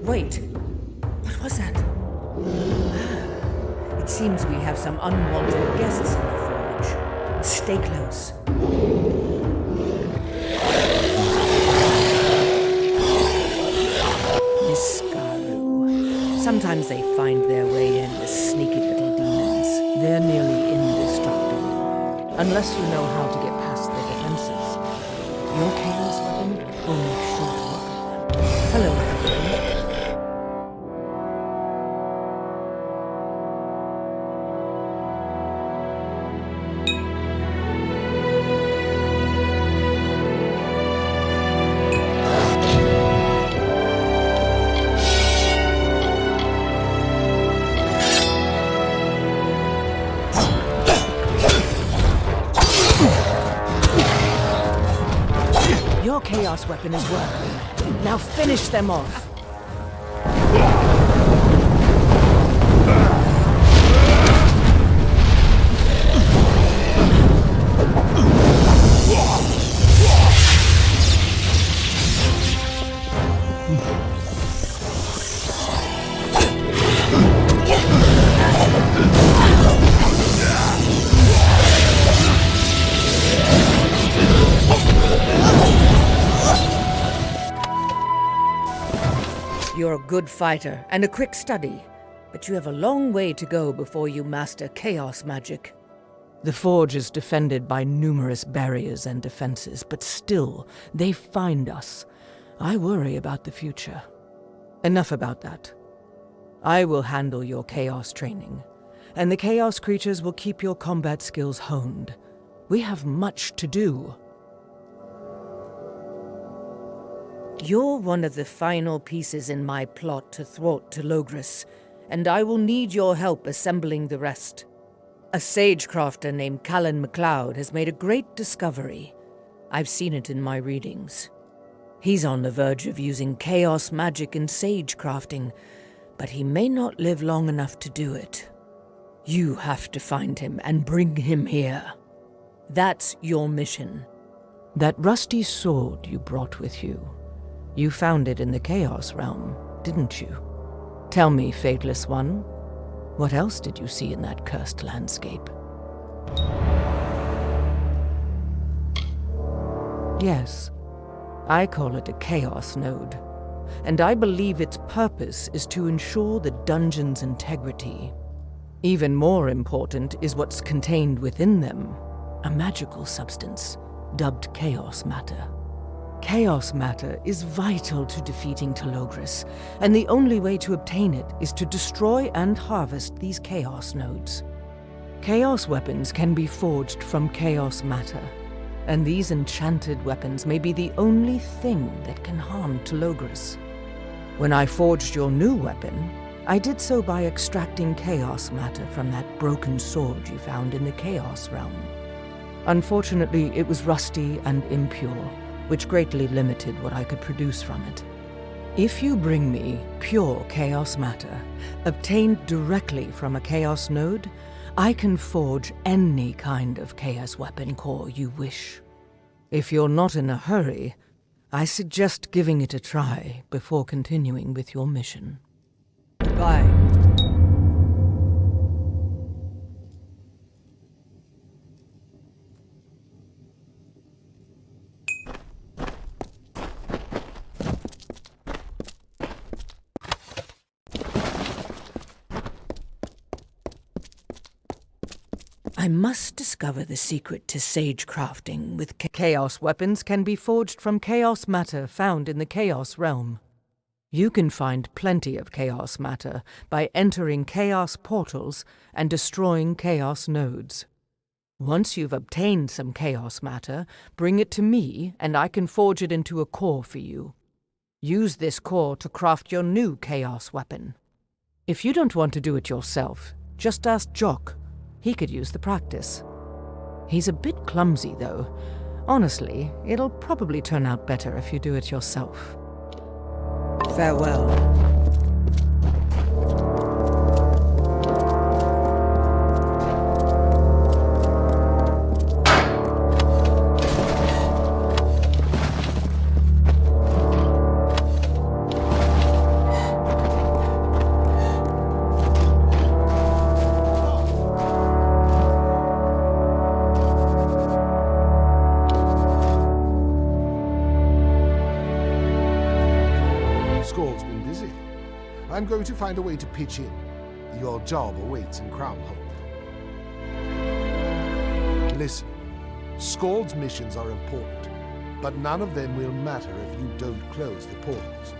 Wait, what was that? It seems we have some unwanted guests in the forge. Stay close. Niskaru. Sometimes they find their way in, the sneaky little demons. They're nearly indestructible, unless you know how to get past their defenses. Your chaos weapon will make short work of them. Hello, everyone. Your chaos weapon is working. Now finish them off. You're a good fighter and a quick study, but you have a long way to go before you master chaos magic. The forge is defended by numerous barriers and defenses, but still, they find us. I worry about the future. Enough about that. I will handle your chaos training, and the chaos creatures will keep your combat skills honed. We have much to do. You're one of the final pieces in my plot to thwart Telogris, and I will need your help assembling the rest. A sagecrafter named Callan MacLeod has made a great discovery. I've seen it in my readings. He's on the verge of using chaos magic in sagecrafting, but he may not live long enough to do it. You have to find him and bring him here. That's your mission. That rusty sword you brought with you, you found it in the Chaos Realm, didn't you? Tell me, Fateless One, what else did you see in that cursed landscape? Yes, I call it a Chaos Node, and I believe its purpose is to ensure the dungeon's integrity. Even more important is what's contained within them, a magical substance dubbed Chaos Matter. Chaos Matter is vital to defeating Telogris, and the only way to obtain it is to destroy and harvest these Chaos Nodes. Chaos weapons can be forged from Chaos Matter, and these enchanted weapons may be the only thing that can harm Telogris. When I forged your new weapon, I did so by extracting Chaos Matter from that broken sword you found in the Chaos Realm. Unfortunately, it was rusty and impure, which greatly limited what I could produce from it. If you bring me pure Chaos Matter, obtained directly from a Chaos Node, I can forge any kind of Chaos weapon core you wish. If you're not in a hurry, I suggest giving it a try before continuing with your mission. Goodbye. I must discover the secret to sage crafting with chaos weapons can be forged from chaos matter found in the Chaos Realm. You can find plenty of chaos matter by entering chaos portals and destroying chaos nodes. Once you've obtained some chaos matter, bring it to me and I can forge it into a core for you. Use this core to craft your new chaos weapon. If you don't want to do it yourself, just ask Jock. He could use the practice. He's a bit clumsy, though. Honestly, it'll probably turn out better if you do it yourself. Farewell. I'm going to find a way to pitch in. Your job awaits in Crownhold. Listen, Skald's missions are important, but none of them will matter if you don't close the portals.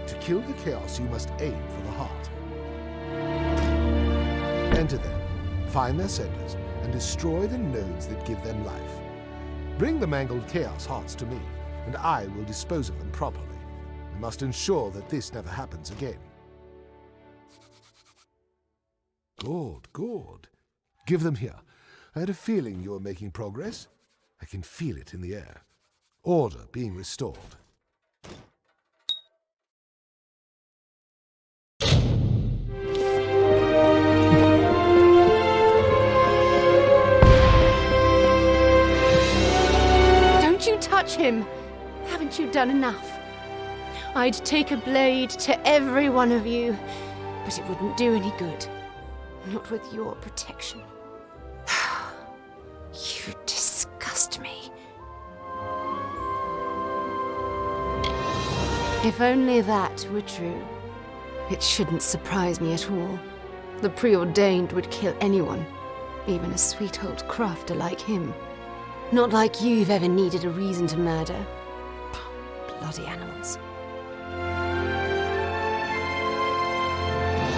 To kill the chaos, you must aim for the heart. Enter them, find their centers, and destroy the nodes that give them life. Bring the mangled chaos hearts to me, and I will dispose of them properly. We must ensure that this never happens again. Good. Give them here. I had a feeling you were making progress. I can feel it in the air. Order being restored. Don't you touch him! Haven't you done enough? I'd take a blade to every one of you, but it wouldn't do any good. Not with your protection. You disgust me. If only that were true. It shouldn't surprise me at all. The preordained would kill anyone, even a sweet old crafter like him. Not like you've ever needed a reason to murder. Bloody animals.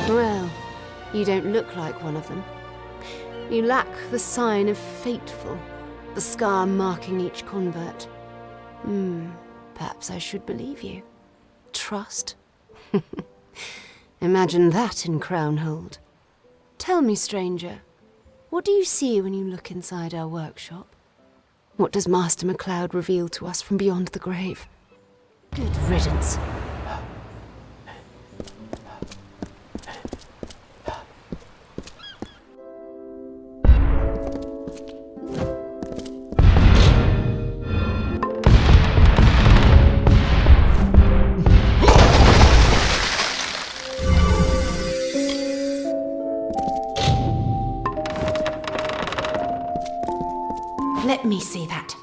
Well, you don't look like one of them. You lack the sign of fateful, the scar marking each convert. Perhaps I should believe you. Trust? Imagine that in Crownhold. Tell me, stranger, what do you see when you look inside our workshop? What does Master MacLeod reveal to us from beyond the grave? Good riddance. Let me see that.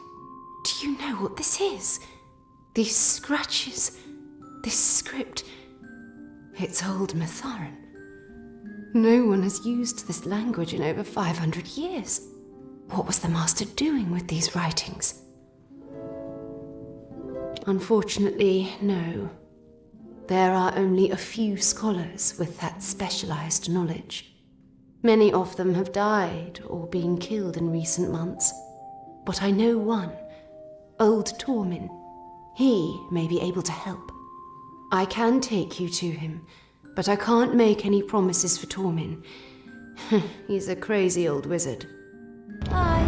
Do you know what this is? These scratches, this script. It's old Mitharan. No one has used this language in over 500 years. What was the Master doing with these writings? Unfortunately, no. There are only a few scholars with that specialized knowledge. Many of them have died or been killed in recent months. But I know one, old Tormin. He may be able to help. I can take you to him, but I can't make any promises for Tormin. He's a crazy old wizard. Bye.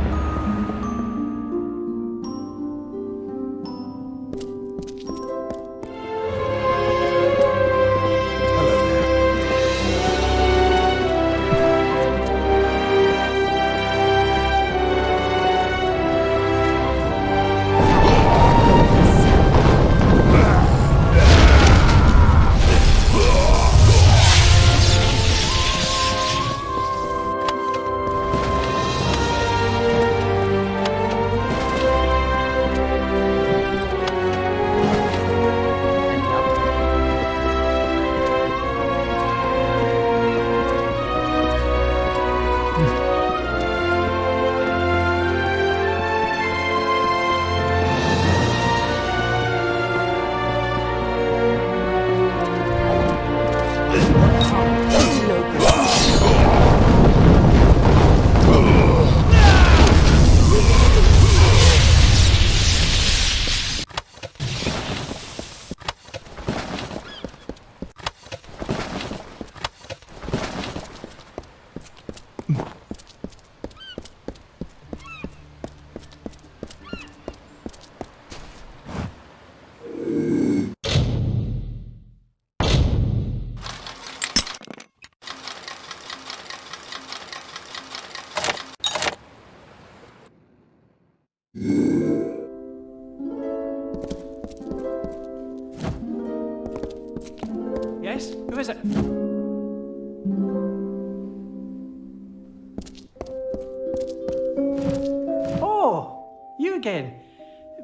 Oh, you again.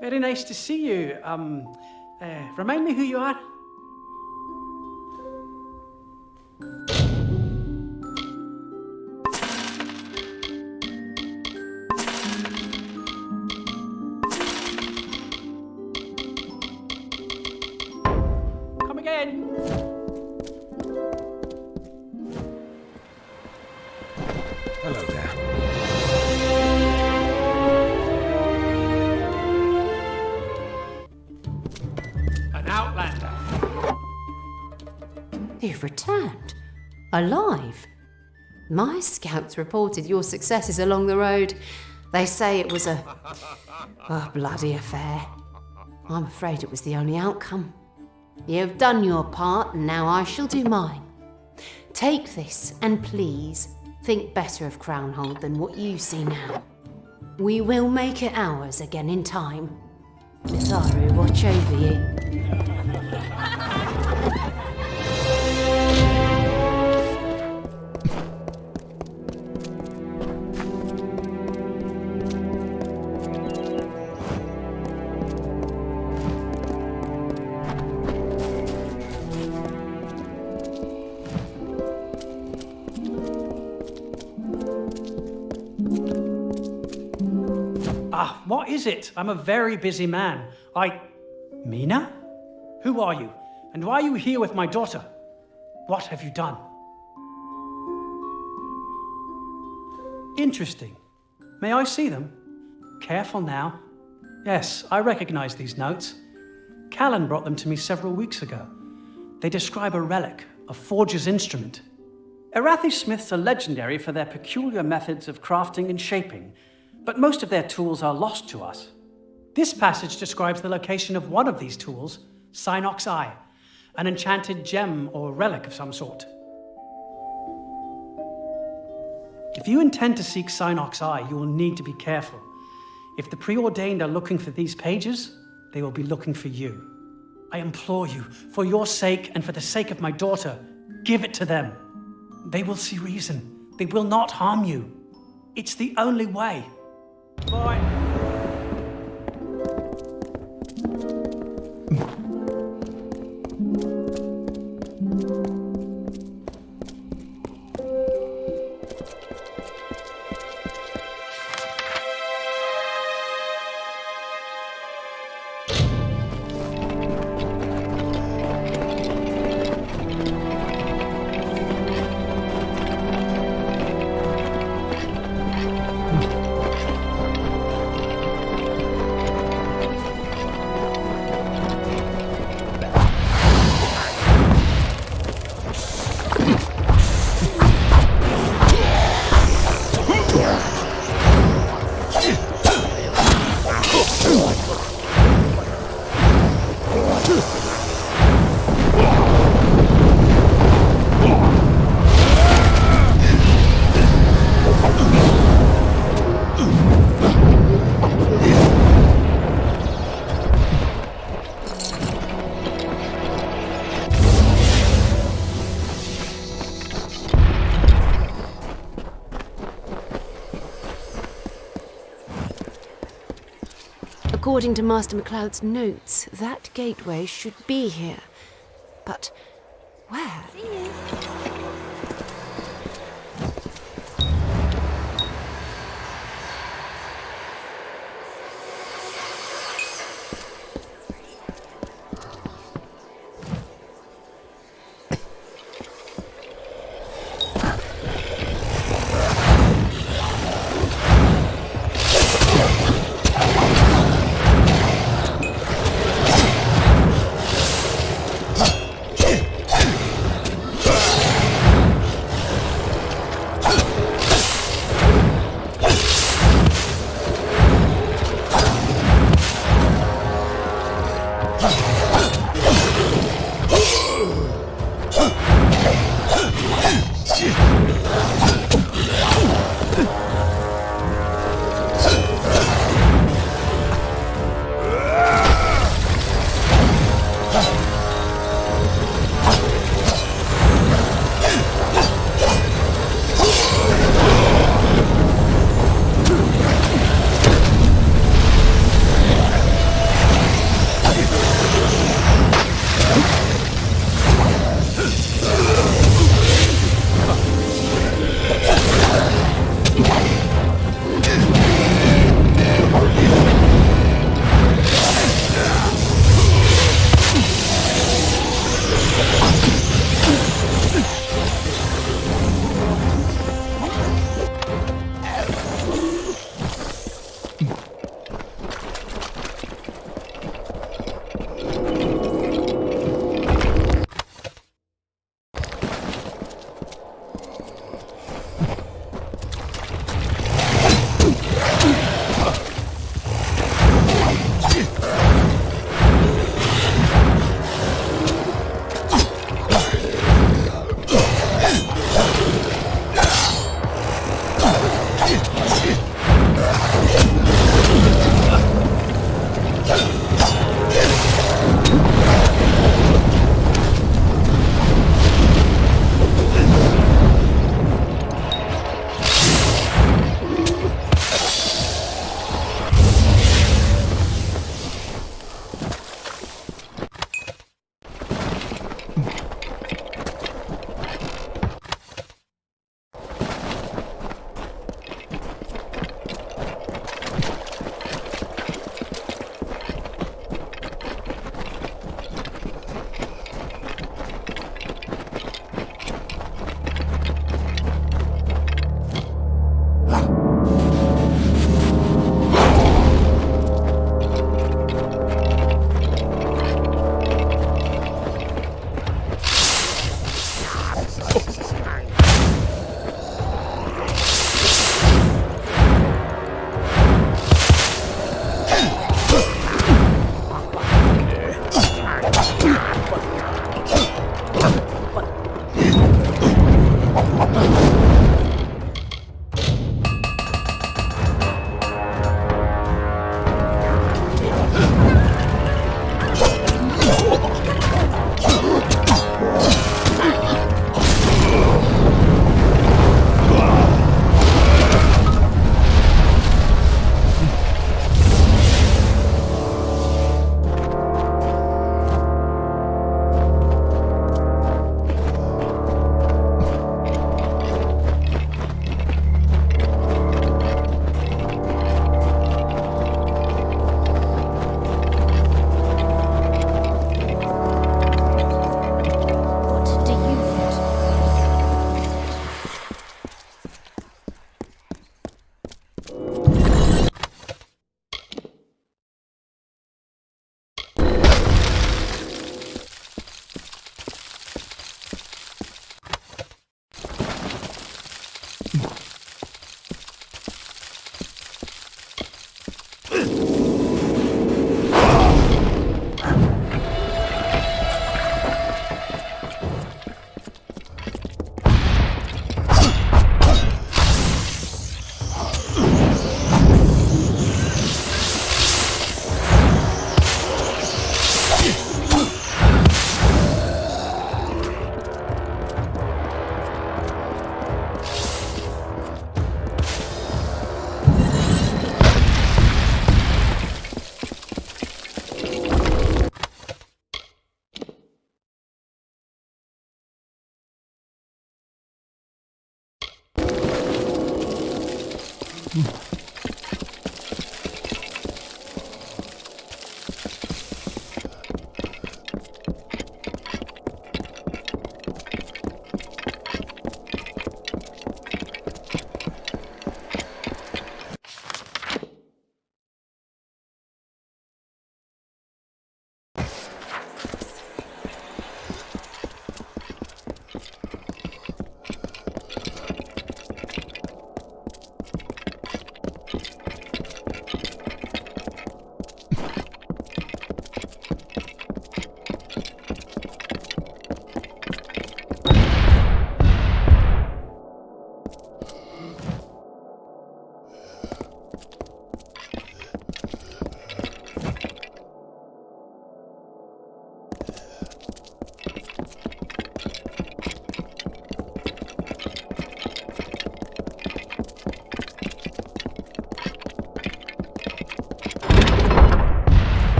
Very nice to see you. Remind me who you are? Come again. Hello there. An outlander. You've returned. Alive. My scouts reported your successes along the road. They say it was a bloody affair. I'm afraid it was the only outcome. You've done your part, and now I shall do mine. Take this, and please, think better of Crownhold than what you see now. We will make it ours again in time. Mitharu, watch over you. What is it? I'm a very busy man. Mina? Who are you? And why are you here with my daughter? What have you done? Interesting. May I see them? Careful now. Yes, I recognize these notes. Callan brought them to me several weeks ago. They describe a relic, a forger's instrument. Arathi smiths are legendary for their peculiar methods of crafting and shaping, but most of their tools are lost to us. This passage describes the location of one of these tools, Synock's Eye, an enchanted gem or relic of some sort. If you intend to seek Synock's Eye, you will need to be careful. If the preordained are looking for these pages, they will be looking for you. I implore you, for your sake and for the sake of my daughter, give it to them. They will see reason. They will not harm you. It's the only way. Bye. According to Master MacLeod's notes, that gateway should be here. But where? See you.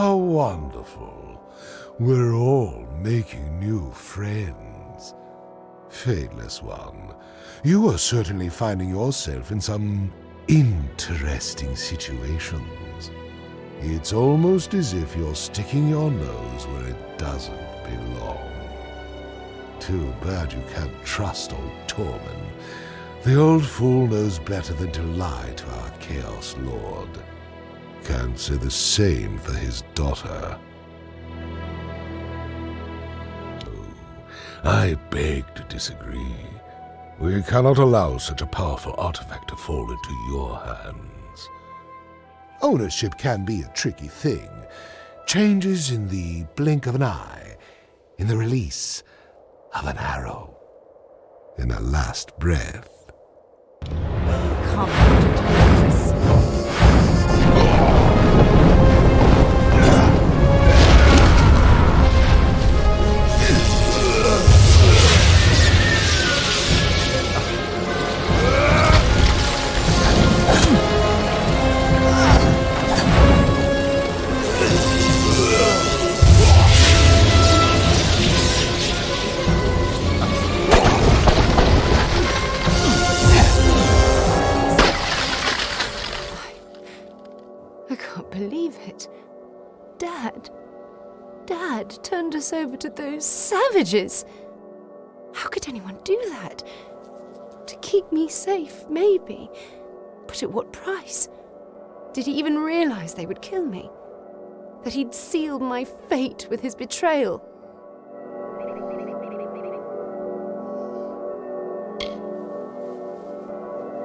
How wonderful. We're all making new friends. Fadeless One, you are certainly finding yourself in some interesting situations. It's almost as if you're sticking your nose where it doesn't belong. Too bad you can't trust old Tormund. The old fool knows better than to lie to our Chaos Lord. Can't say the same for his daughter. I beg to disagree. We cannot allow such a powerful artifact to fall into your hands. Ownership can be a tricky thing. Changes in the blink of an eye, in the release of an arrow, in a last breath. Believe it. Dad turned us over to those savages. How could anyone do that? To keep me safe, maybe. But at what price? Did he even realize they would kill me? That he'd sealed my fate with his betrayal?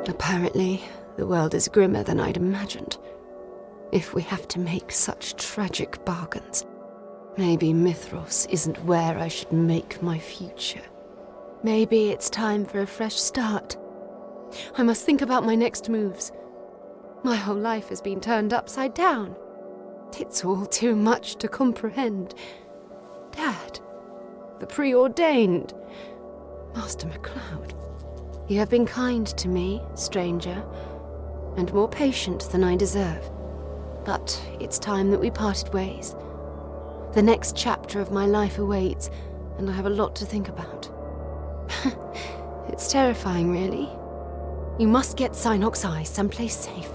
Apparently, the world is grimmer than I'd imagined. If we have to make such tragic bargains, maybe Mithros isn't where I should make my future. Maybe it's time for a fresh start. I must think about my next moves. My whole life has been turned upside down. It's all too much to comprehend. Dad, the preordained, Master MacLeod, you have been kind to me, stranger, and more patient than I deserve. But it's time that we parted ways. The next chapter of my life awaits, and I have a lot to think about. It's terrifying, really. You must get Synox Eye someplace safe.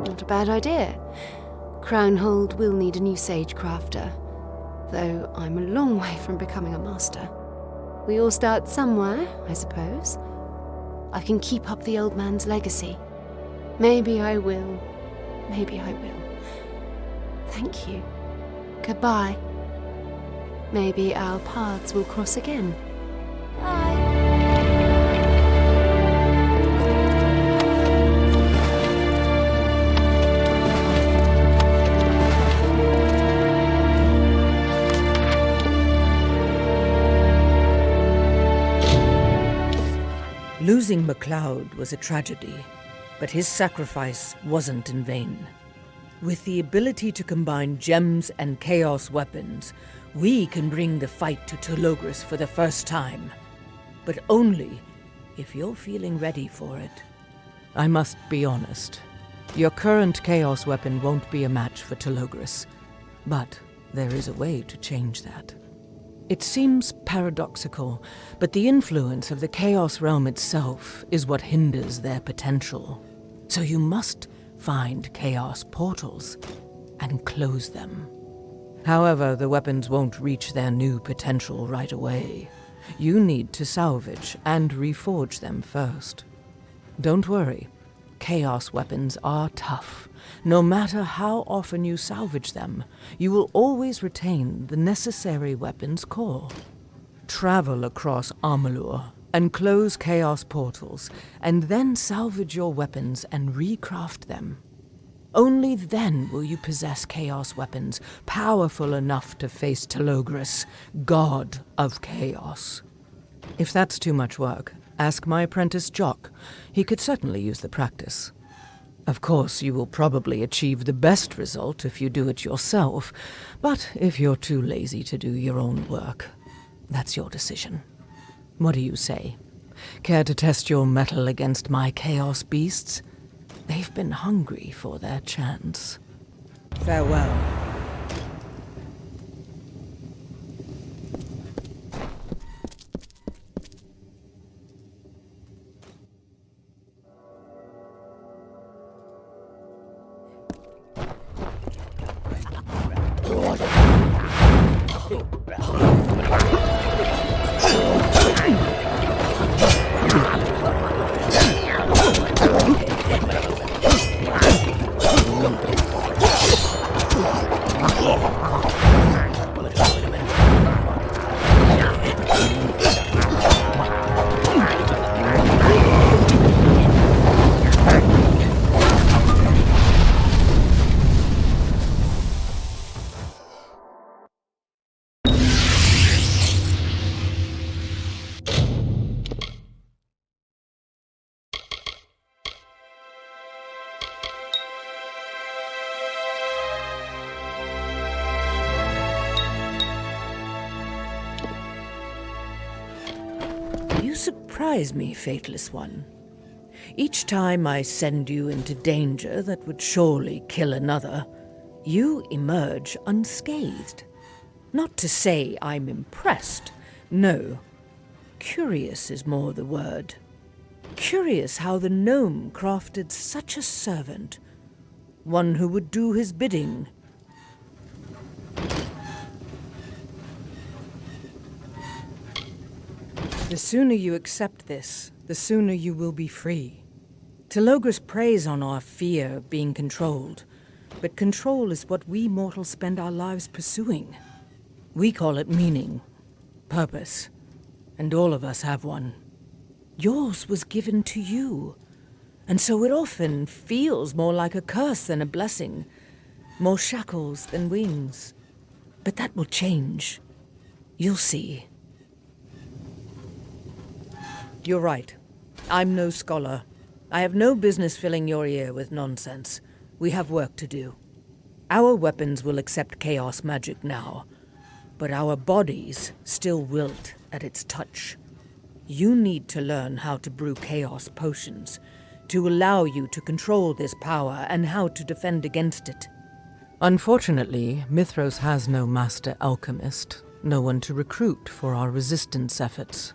Not a bad idea. Crownhold will need a new sage crafter, though I'm a long way from becoming a master. We all start somewhere, I suppose. I can keep up the old man's legacy. Maybe I will. Maybe I will. Thank you. Goodbye. Maybe our paths will cross again. Bye. Losing MacLeod was a tragedy, but his sacrifice wasn't in vain. With the ability to combine gems and chaos weapons, we can bring the fight to Telogris for the first time. But only if you're feeling ready for it. I must be honest. Your current chaos weapon won't be a match for Telogris, but there is a way to change that. It seems paradoxical, but the influence of the Chaos Realm itself is what hinders their potential. So you must find Chaos portals and close them. However, the weapons won't reach their new potential right away. You need to salvage and reforge them first. Don't worry, Chaos weapons are tough. No matter how often you salvage them, you will always retain the necessary weapons core. Travel across Amalur and close Chaos portals, and then salvage your weapons and recraft them. Only then will you possess Chaos weapons powerful enough to face Telogris, God of Chaos. If that's too much work, ask my apprentice Jock. He could certainly use the practice. Of course, you will probably achieve the best result if you do it yourself, but if you're too lazy to do your own work, that's your decision. What do you say? Care to test your mettle against my chaos beasts? They've been hungry for their chance. Farewell. You surprise me, Fateless One. Each time I send you into danger that would surely kill another, you emerge unscathed. Not to say I'm impressed. No. Curious is more the word. Curious how the gnome crafted such a servant. One who would do his bidding. The sooner you accept this, the sooner you will be free. Telogris preys on our fear of being controlled, but control is what we mortals spend our lives pursuing. We call it meaning, purpose, and all of us have one. Yours was given to you, and so it often feels more like a curse than a blessing, more shackles than wings. But that will change. You'll see. You're right. I'm no scholar. I have no business filling your ear with nonsense. We have work to do. Our weapons will accept chaos magic now, but our bodies still wilt at its touch. You need to learn how to brew chaos potions, to allow you to control this power and how to defend against it. Unfortunately, Mithros has no master alchemist, no one to recruit for our resistance efforts.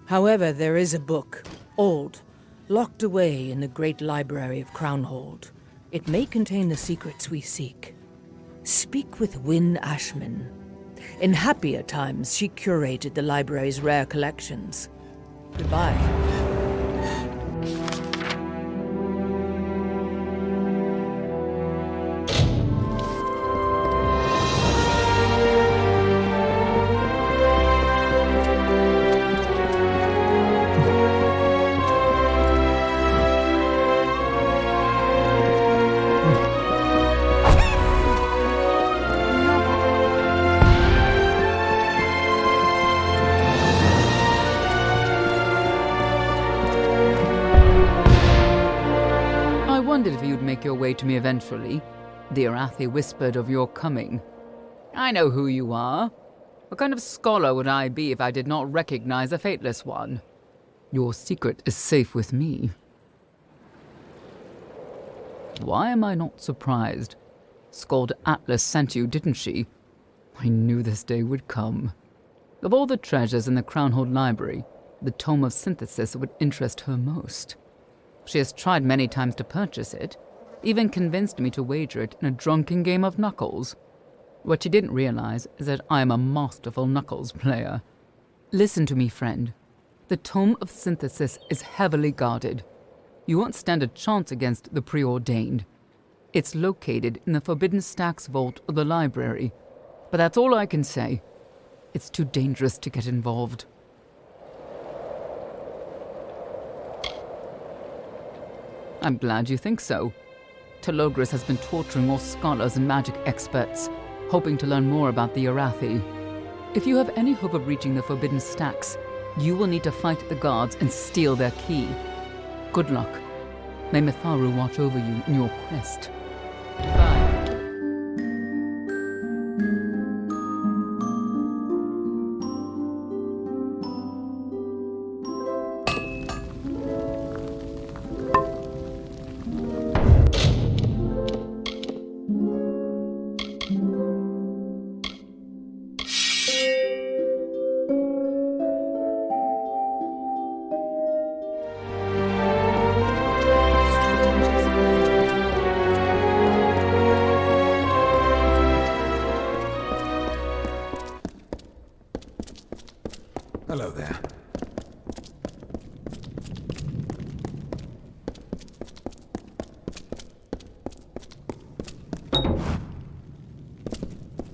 However, there is a book, old, locked away in the great library of Crownhold. It may contain the secrets we seek. Speak with Wynne Ashman. In happier times, she curated the library's rare collections. Goodbye. If you'd make your way to me eventually. The Arathi whispered of your coming. I know who you are. What kind of scholar would I be if I did not recognize a Fateless One? Your secret is safe with me. Why am I not surprised? Skald Atlas sent you, didn't she? I knew this day would come. Of all the treasures in the Crownhold Library, the Tome of Synthesis would interest her most. She has tried many times to purchase it, even convinced me to wager it in a drunken game of Knuckles. What she didn't realize is that I am a masterful Knuckles player. Listen to me, friend. The Tome of Synthesis is heavily guarded. You won't stand a chance against the Preordained. It's located in the Forbidden Stacks vault of the library, but that's all I can say. It's too dangerous to get involved. I'm glad you think so. Telogris has been torturing all scholars and magic experts, hoping to learn more about the Arathi. If you have any hope of reaching the Forbidden Stacks, you will need to fight the guards and steal their key. Good luck. May Mitharu watch over you in your quest. Goodbye.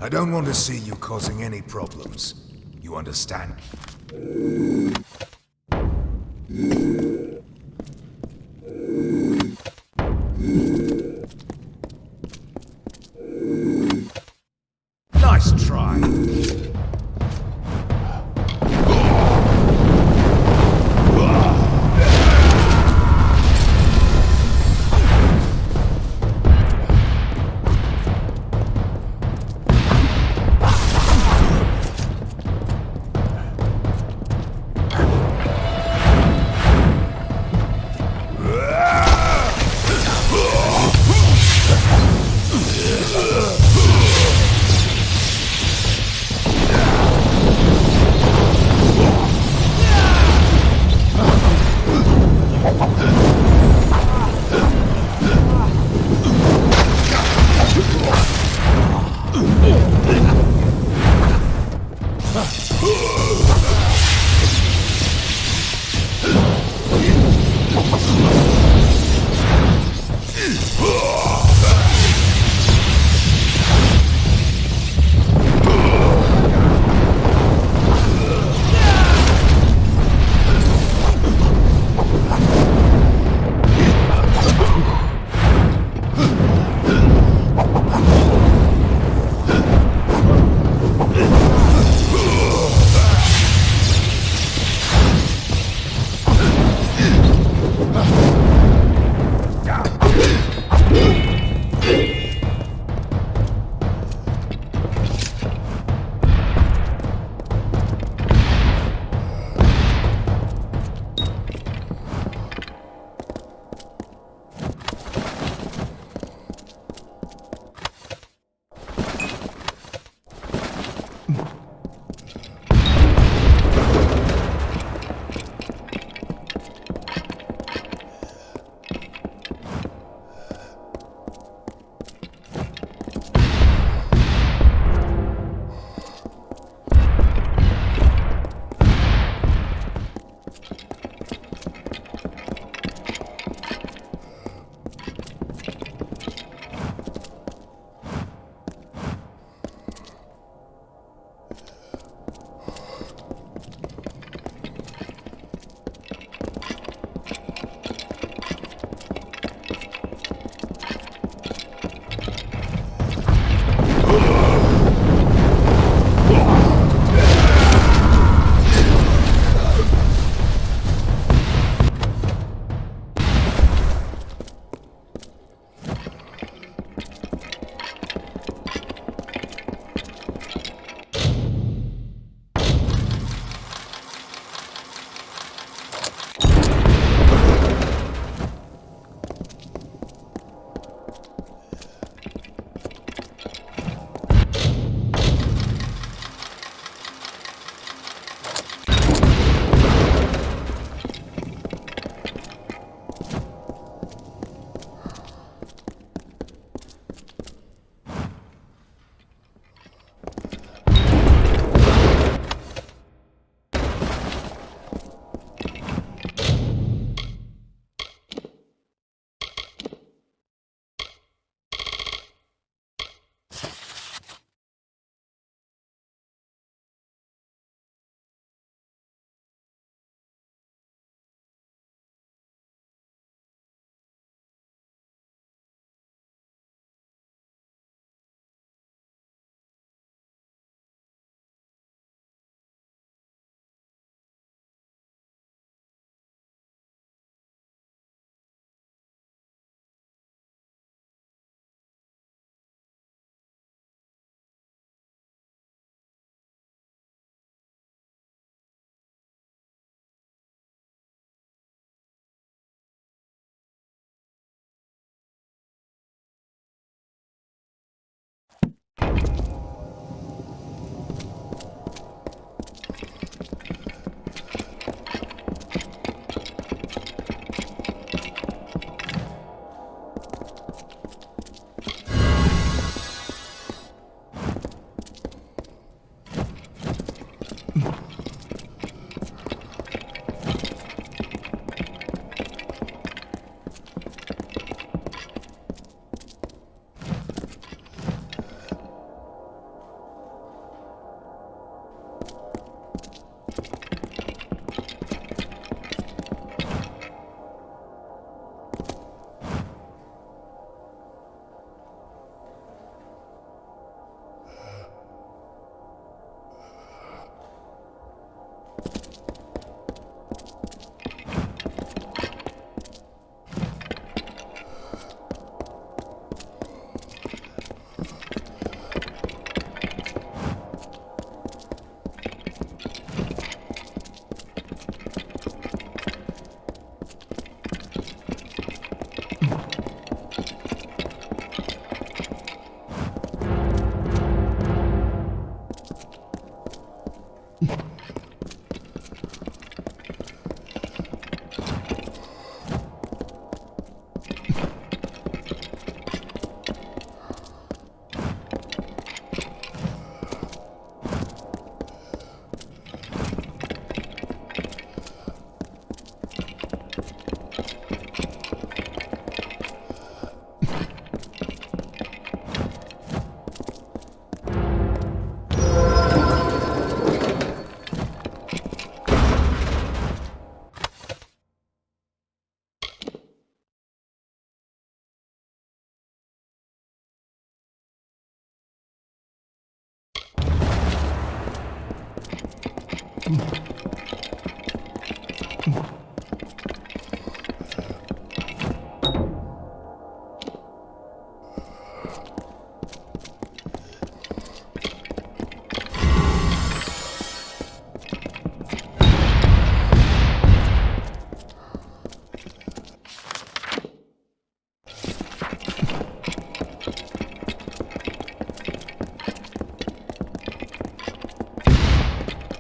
I don't want to see you causing any problems. You understand? Nice try.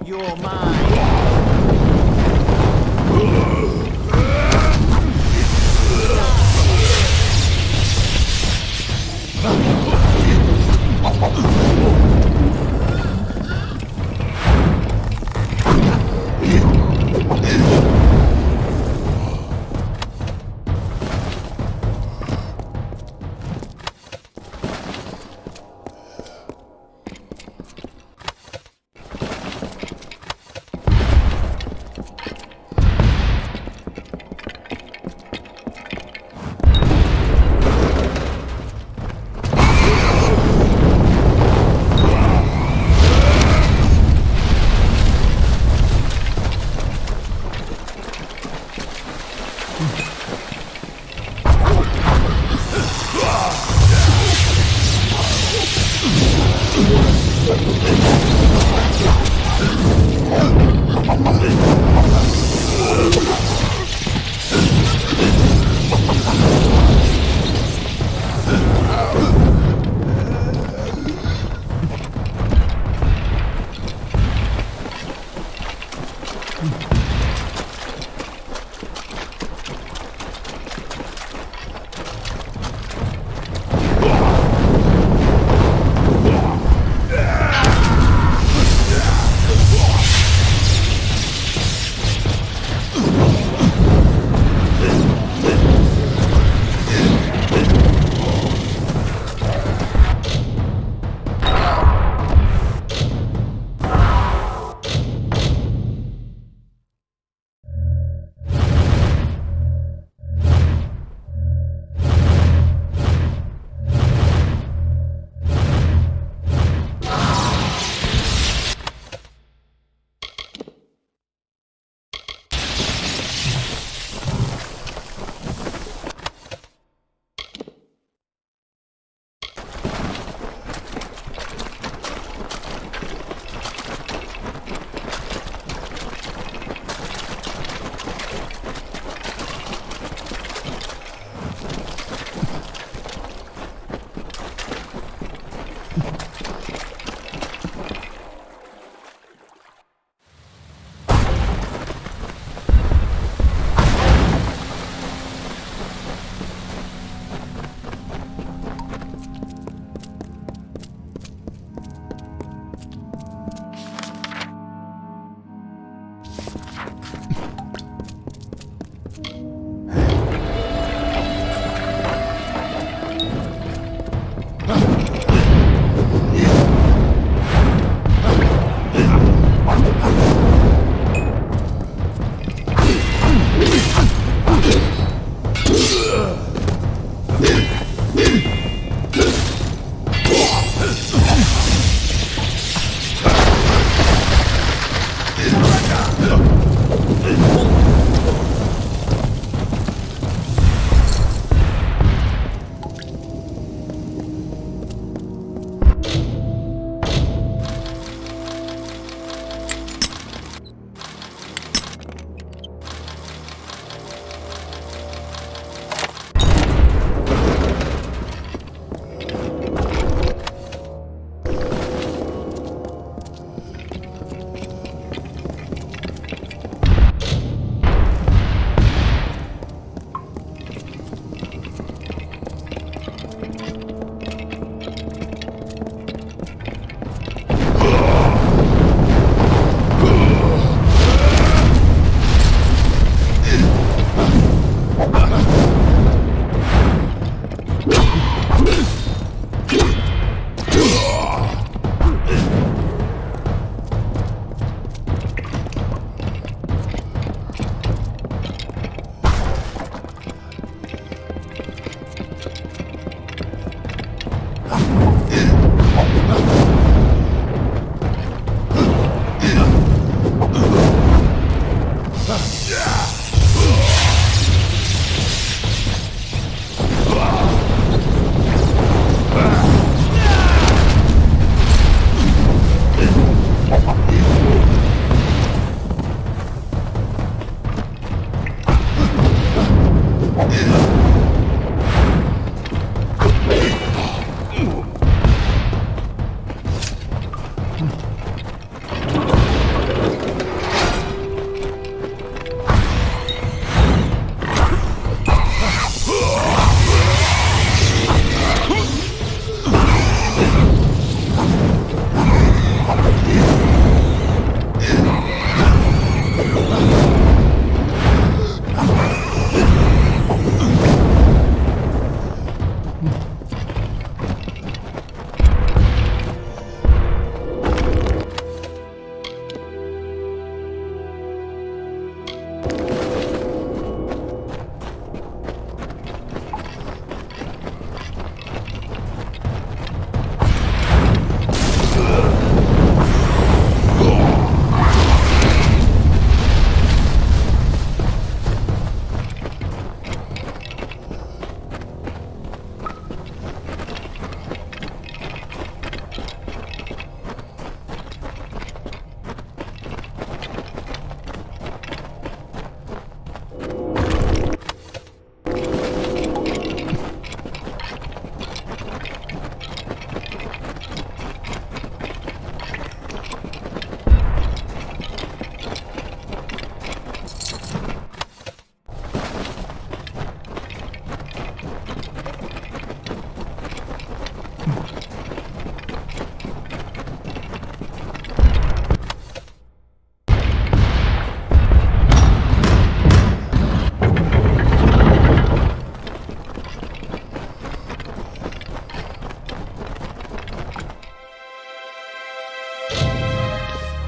You're mine.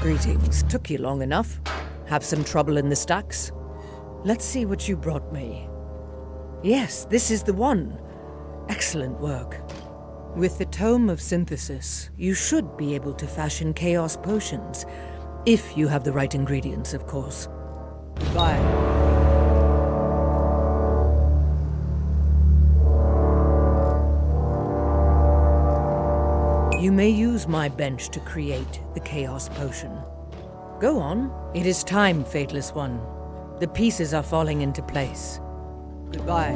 Greetings. Took you long enough. Have some trouble in the stacks? Let's see what you brought me. Yes, this is the one. Excellent work. With the Tome of Synthesis, you should be able to fashion chaos potions. If you have the right ingredients, of course. Goodbye. You may use my bench to create the Chaos Potion. Go on. It is time, Fateless One. The pieces are falling into place. Goodbye.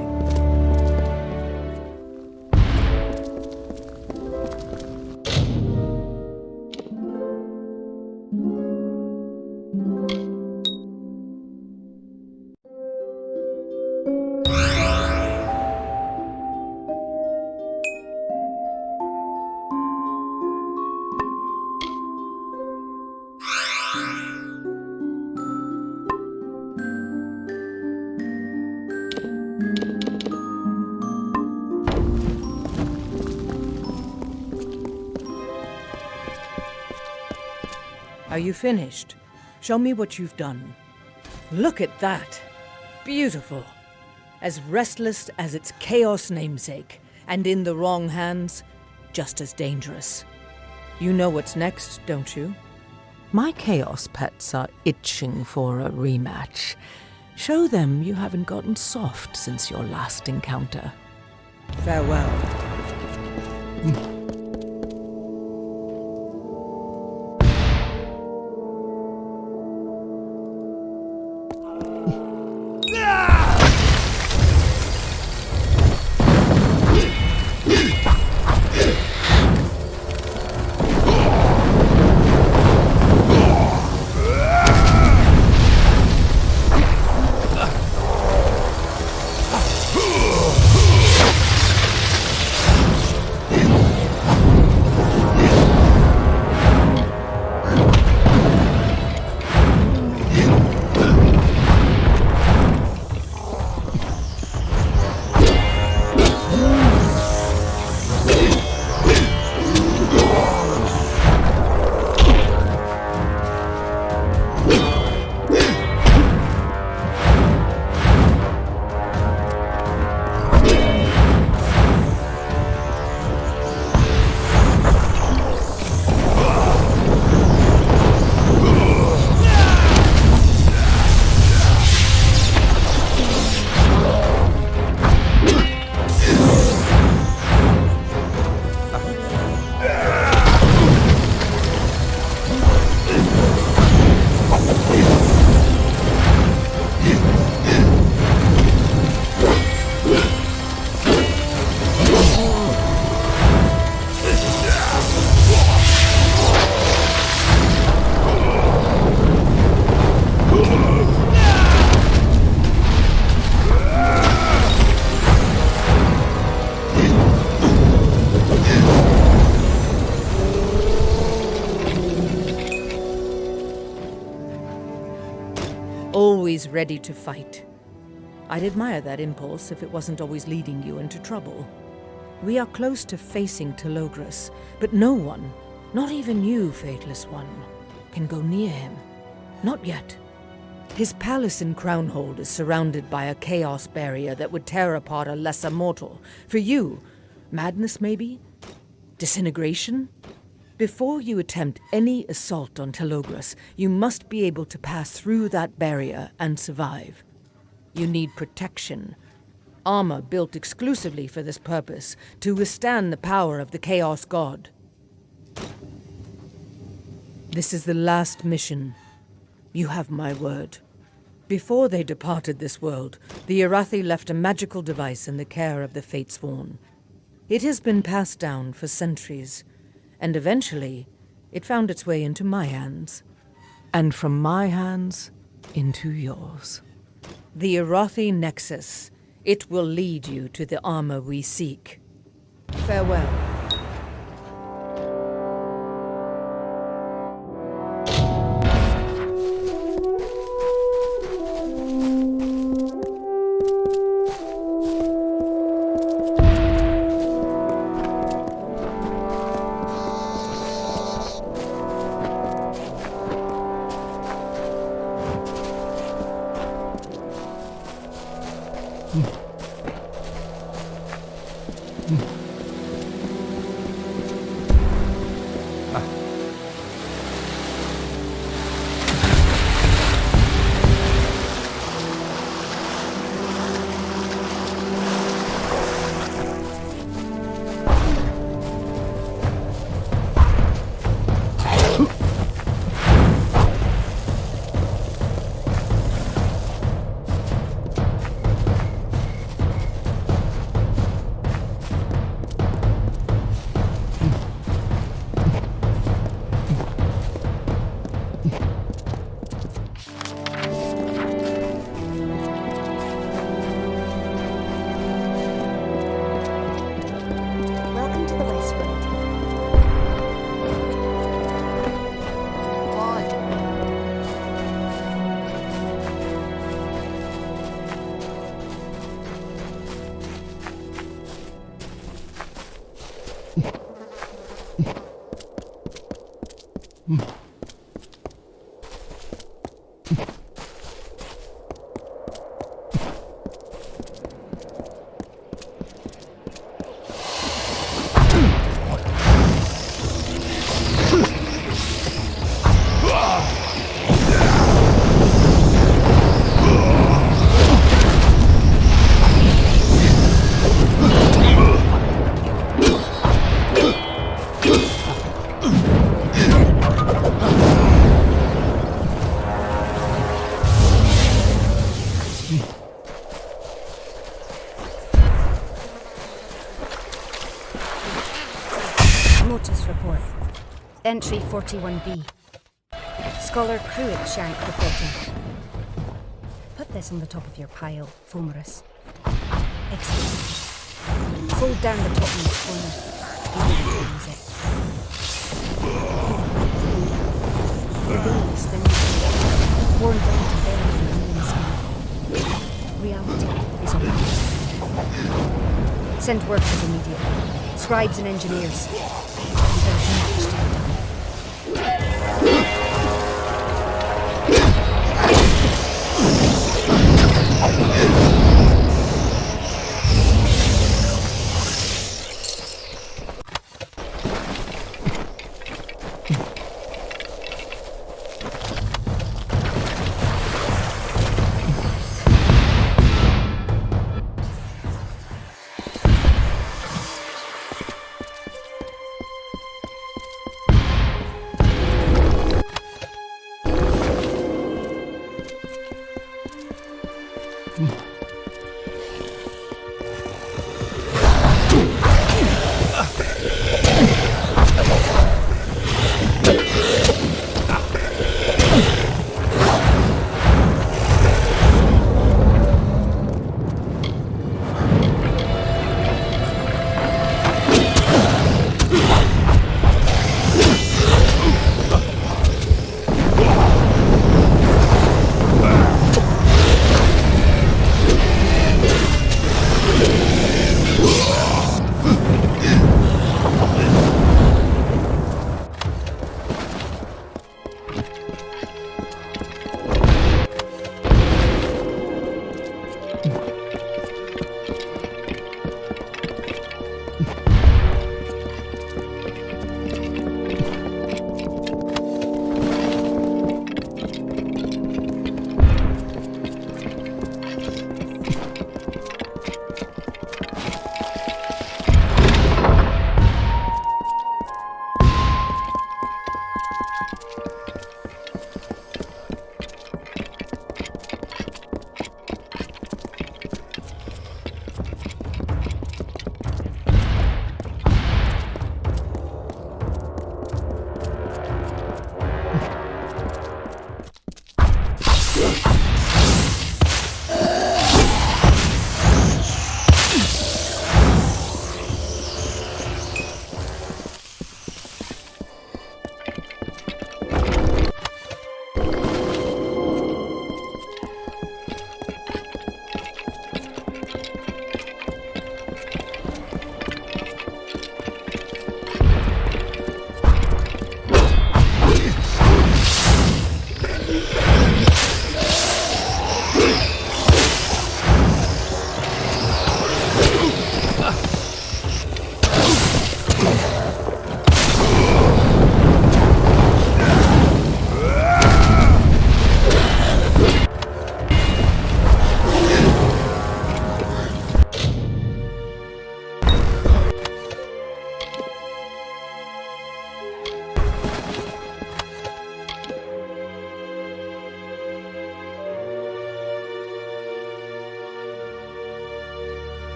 Are you finished? Show me what you've done. Look at that! Beautiful! As restless as its chaos namesake, and in the wrong hands, just as dangerous. You know what's next, don't you? My chaos pets are itching for a rematch. Show them you haven't gotten soft since your last encounter. Farewell. ready to fight. I'd admire that impulse if it wasn't always leading you into trouble. We are close to facing Telogris, but no one, not even you, Fateless One, can go near him. Not yet. His palace in Crownhold is surrounded by a chaos barrier that would tear apart a lesser mortal. For you, madness maybe? Disintegration? Before you attempt any assault on Telogris, you must be able to pass through that barrier and survive. You need protection. Armor built exclusively for this purpose, to withstand the power of the Chaos God. This is the last mission. You have my word. Before they departed this world, the Arathi left a magical device in the care of the Fatesworn. It has been passed down for centuries, and eventually, it found its way into my hands. And from my hands, into yours. The Arathi Nexus. It will lead you to the armor we seek. Farewell. Entry 41B. Scholar Cruickshank reporting. Put this on the top of your pile, Fomorus. Excellent. Fold down the topmost corner. You wouldn't use it. Reveals the nuclear, worn down to bury in the moon sky. Reality is on. Send workers immediately. Scribes and engineers. There is much to be done.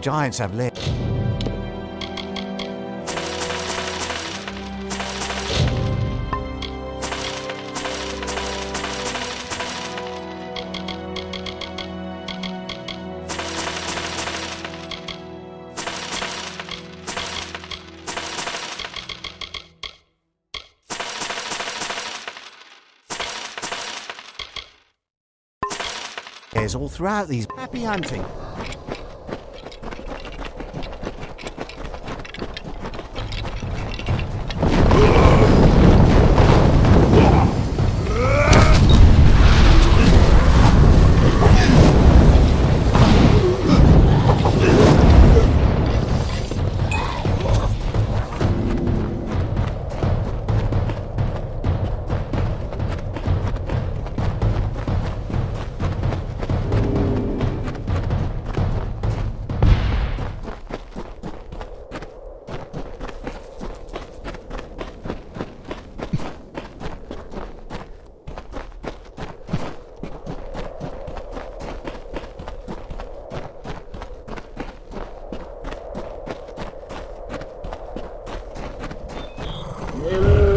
Giants have lived. There's all throughout these. Happy hunting. Hmm.